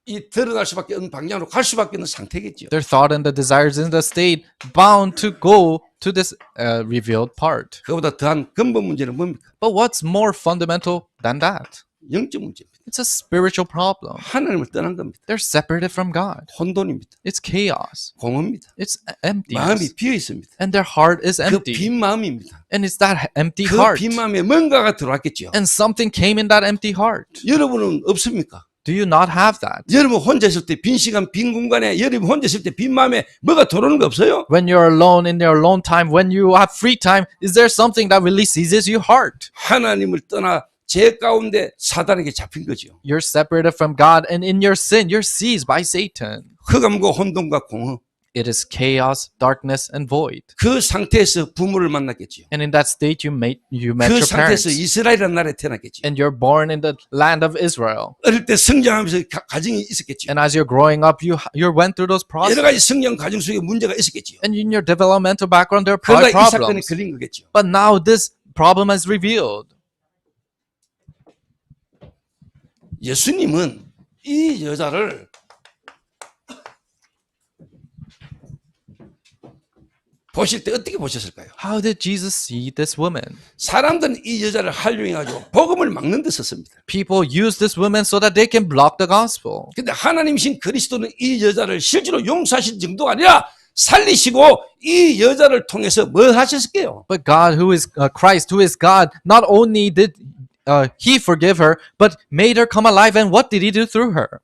이 들어갈 수밖에 없는 방향으로 갈 수밖에 없는 상태겠죠. Their thought and the desires in the state bound to go to this revealed part. 그보다 더한 근본 문제는 뭡니까? But what's more fundamental than that? 영적 문제입니다. It's a spiritual problem. 하나님을 떠난 겁니다. They're separated from God. 혼돈입니다. It's chaos. 공허입니다. It's 마음이 emptiness. 비어 있습니다. And their heart is 그 empty. 빈 마음입니다. And it's that empty 그 heart. 빈 마음에 뭔가가 들어왔겠죠. And something came in that empty heart. 여러분은 없습니까? Do you not have that? 여러분 혼자 있을 때 빈 시간, 빈 공간에 여러분 혼자 있을 때 빈 마음에 뭐가 들어오는 거 없어요? When you're alone in your alone time, when you have free time, is there something that really seizes your heart? 하나님을 떠나 제 가운데 사단에게 잡힌 거죠. You're separated from God, and in your sin, you're seized by Satan. 흑암과 혼돈과 공허. It is chaos, darkness, and void. 그 상태에서 부모를 만났겠지요. And in that state, you met 그 your 상태에서 parents. 이스라엘이라는 나라에 태어났겠지요. And you're born in the land of Israel. 어릴 때 성장하면서 가정이 있었겠지요. And as you're growing up, you went through those 여러 가지 processes. 성장 과정 속에 문제가 있었겠지요. And in your developmental background, there are 그러다 이 사건에 problems. 걸린 거겠죠. But now this problem is revealed. 예수님은 이 여자를 보실 때 어떻게 보셨을까요? How did Jesus see this woman? 사람들은 이 여자를 활용해가지고 복음을 막는 데 썼습니다. People use this woman so that they can block the gospel. 근데 하나님이신 그리스도는 이 여자를 실제로 용서하신 정도가 아니라 살리시고 이 여자를 통해서 뭘 하셨을까요? But God, who is Christ, who is God, not only did He forgive her, but made her come alive. And what did He do through her?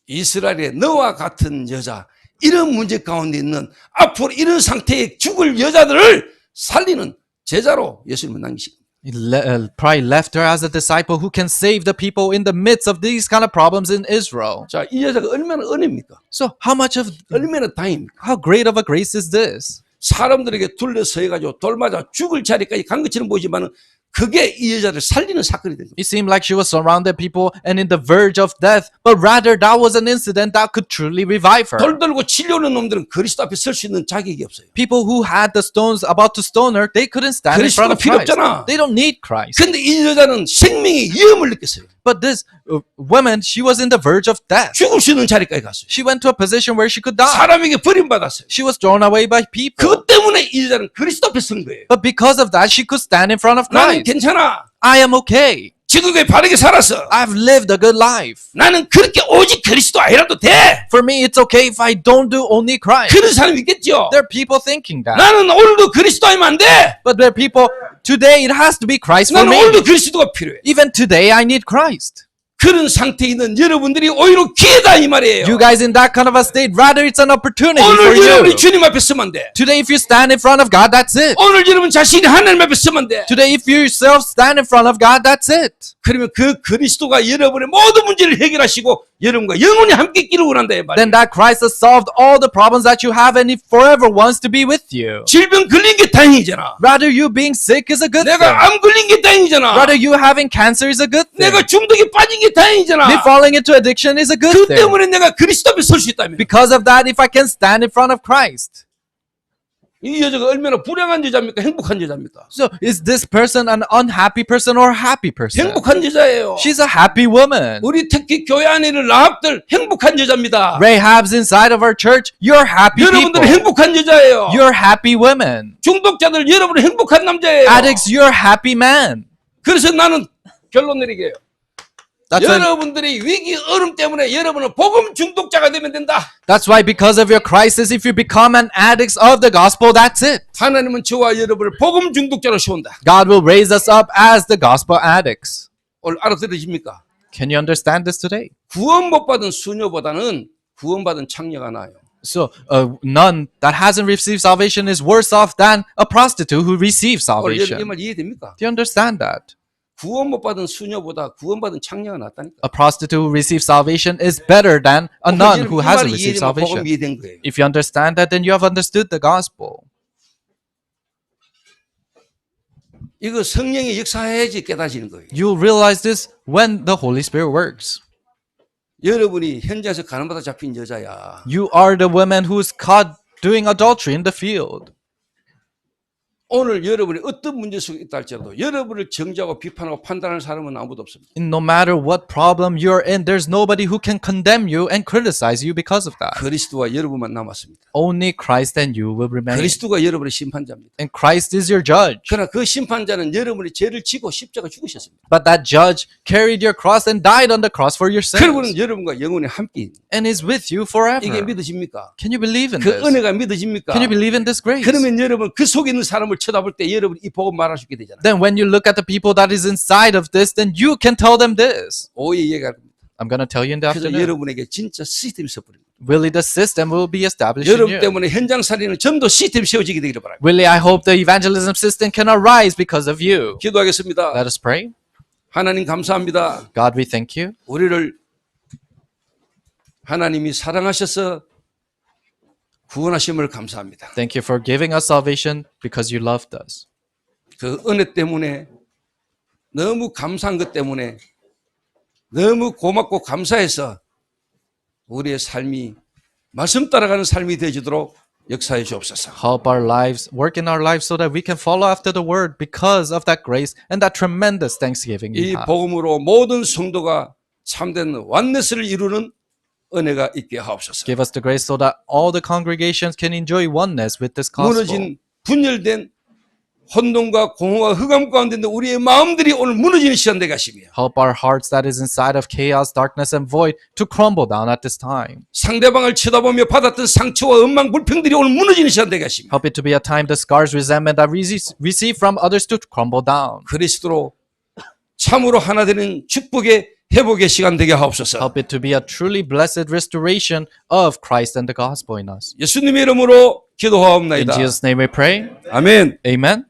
이스라엘의 너와 같은 여자, 이런 문제 가운데 있는 앞으로 이런 상태에 죽을 여자들을 살리는 제자로 예수님을 남기신 겁니다. He probably left her as a disciple who can save the people in the midst of these kind of problems in Israel. 자, 이 여자가 얼마나 은혜입니까? So how much of, 얼마나 다행입니까? how great of a grace is this? 사람들에게 둘러서 해가지고 돌맞아 죽을 자리까지 간 것처럼 보이지만은 그게 이 여자를 살리는 사건이 된 겁니다. It seemed like she was surrounded people and in the verge of death, but rather that was an incident that could truly revive her. 돌 들고 치려오는 놈들은 그리스도 앞에 설 수 있는 자격이 없어요. People who had the stones about to stone her, they couldn't stand in front of 그리스도가 필요 Christ. 없잖아. They don't need Christ. 근데 이 여자는 생명의 위험을 느꼈어요. But this woman, she was in the verge of death. 죽을 수 있는 자리까지 갔어요. She went to a position where she could die. 사람에게 버림받았어요. She was thrown away by people. 그것 때문에 이 여자는 그리스도 앞에 선 거예요. But because of that, she could stand in front of 나는 Christ. 괜찮아. I am okay. 지금까지 바르게 살았어. I've lived a good life. 나는 그렇게 오직 그리스도 아니라도 돼. For me, it's okay if I don't do only Christ. 그런 사람이 있겠죠. There are people thinking that. 나는 오늘도 그리스도 아니면 안 돼. But there are people, today it has to be Christ for 나는 me. 오늘도 그리스도가 필요해. Even today, I need Christ. 그런 상태에 있는 여러분들이 오히려 기회다 이 말이에요. You guys in that kind of a state, rather it's an opportunity for 오늘 여러분이 you. 주님 앞에 서면 돼. Today, if you stand in front of God, that's it. 오늘 여러분 자신이 하나님 앞에 서면 돼. Today, if you yourself stand in front of God, that's it. 그러면 그 그리스도가 여러분의 모든 문제를 해결하시고 여러분과 영원히 함께 있기를 원한다 이 말이에요. Then that Christ has solved all the problems that you have and He forever wants to be with you. 질병 걸린 게 다행이잖아. Rather, you being sick is a good thing. 내가 암 걸린 게 다행이잖아. Rather, you having cancer is a good thing. 내가 중독에 빠진 게 다행이잖아. Me falling into addiction is a good 그 thing. 때문에 내가 그리스도 앞에 설 수 있다면. Because of that, if I can stand in front of Christ. 이 여자가 얼마나 불행한 여자입니까? 행복한 여자입니까? So, is this person an unhappy person or a happy person? 행복한 여자예요. She's a happy woman. 우리 특히 교회 안에 있는 라합들 행복한 여자입니다. Rahab's inside of our church. You're happy 여러분들은 people. 행복한 여자예요. You're happy women. 중독자들 여러분은 행복한 남자예요. Addicts, you're happy man. 그래서 나는 결론 내리게요. That's why, 여러분들이 위기 어려움 때문에 여러분은 복음 중독자가 되면 된다. that's why because of your crisis, if you become an addict of the gospel, that's it. 하나님은 저와 여러분을 복음 중독자로 세운다. God will raise us up as the gospel addicts. 오늘 알아들으십니까? Can you understand this today? 구원 못 받은 수녀보다는 구원받은 창녀가 나아요. So, none that hasn't received salvation is worse off than a prostitute who receives 오늘 이 salvation. 말 이해됩니까? Do you understand that? 구원 못 받은 수녀보다 구원받은 창녀가 낫다니까. A prostitute who receives salvation is better than a nun who hasn't received 복음 salvation. 이해된 거예요. If you understand that, then you have understood the gospel. 이거 성령의 역사해야지 깨닫지는 거예요. You'll realize this when the Holy Spirit works. 여러분이 현장에서 가늠받아 잡힌 여자야. You are the woman who's caught doing adultery in the field. 오늘 여러분이 어떤 문제 속에 있다 할지라도 여러분을 정죄하고 비판하고 판단하는 사람은 아무도 없습니다. No matter what problem you're in, there's nobody who can condemn you and criticize you because of that. 그리스도와 여러분만 남았습니다. Only Christ and you will remain. 그리스도가 여러분의 심판자입니다. And Christ is your judge. 그러나 그 심판자는 여러분의 죄를 지고 십자가 죽으셨습니다. But that judge carried your cross and died on the cross for your 그리고는 sins. 여러분과 영원히 함께 있는 And is with you forever. 이게 믿으십니까? Can you believe in 그 this? 은혜가 믿으십니까? Can you believe in this grace? 그러면 여러분 그 속에 있는 사람을 쳐다볼 때 여러분 이 복음 말할 수 있게 되잖아요. Then when you look at the people that is inside of this, then you can tell them this. 오해 이해가 됩니다. I'm going to tell you in the 그래서 afternoon. 여러분에게 진짜 시스템이 서버립니다. Really, the system will be established in 여러분 you. 때문에 현장 살리는 전도 시스템 세워지게 되기를 바랍니다. Really, I hope the evangelism system can arise because of you. 기도하겠습니다. Let us pray. 하나님 감사합니다. God, we thank you. 우리를 하나님이 사랑하셔서 구원하심을 감사합니다. Thank you for giving us salvation because you loved us. 그 은혜 때문에 너무 감사한 것 때문에 너무 고맙고 감사해서 우리의 삶이 말씀 따라가는 삶이 되어지도록 역사해 주옵소서. Help our lives, work in our lives so that we can follow after the word because of that grace and that tremendous thanksgiving we 이 have. 복음으로 모든 성도가 참된 완네스를 이루는 은혜가 있게 하옵소서. Give us the grace so that all the congregations can enjoy oneness with this gospel. 무너진 분열된 혼돈과 공허와 흑암 가운데 있는 우리의 마음들이 오늘 무너지는 시간 되게 하시며 Help our hearts that is inside of chaos, darkness, and void to crumble down at this time. 상대방을 쳐다보며 받았던 상처와 엉망 불평들이 오늘 무너지는 시간 되게 하시며 Help it to be a time the scars, resentment that we receive from others to crumble down. 그리스도로 참으로 하나 되는 축복의 회복의 시간 되게 하옵소서. Help it to be a truly blessed restoration of Christ and the gospel in us. 예수님의 이름으로 In 기도하옵나이다. Jesus' name we pray. 아멘. Amen.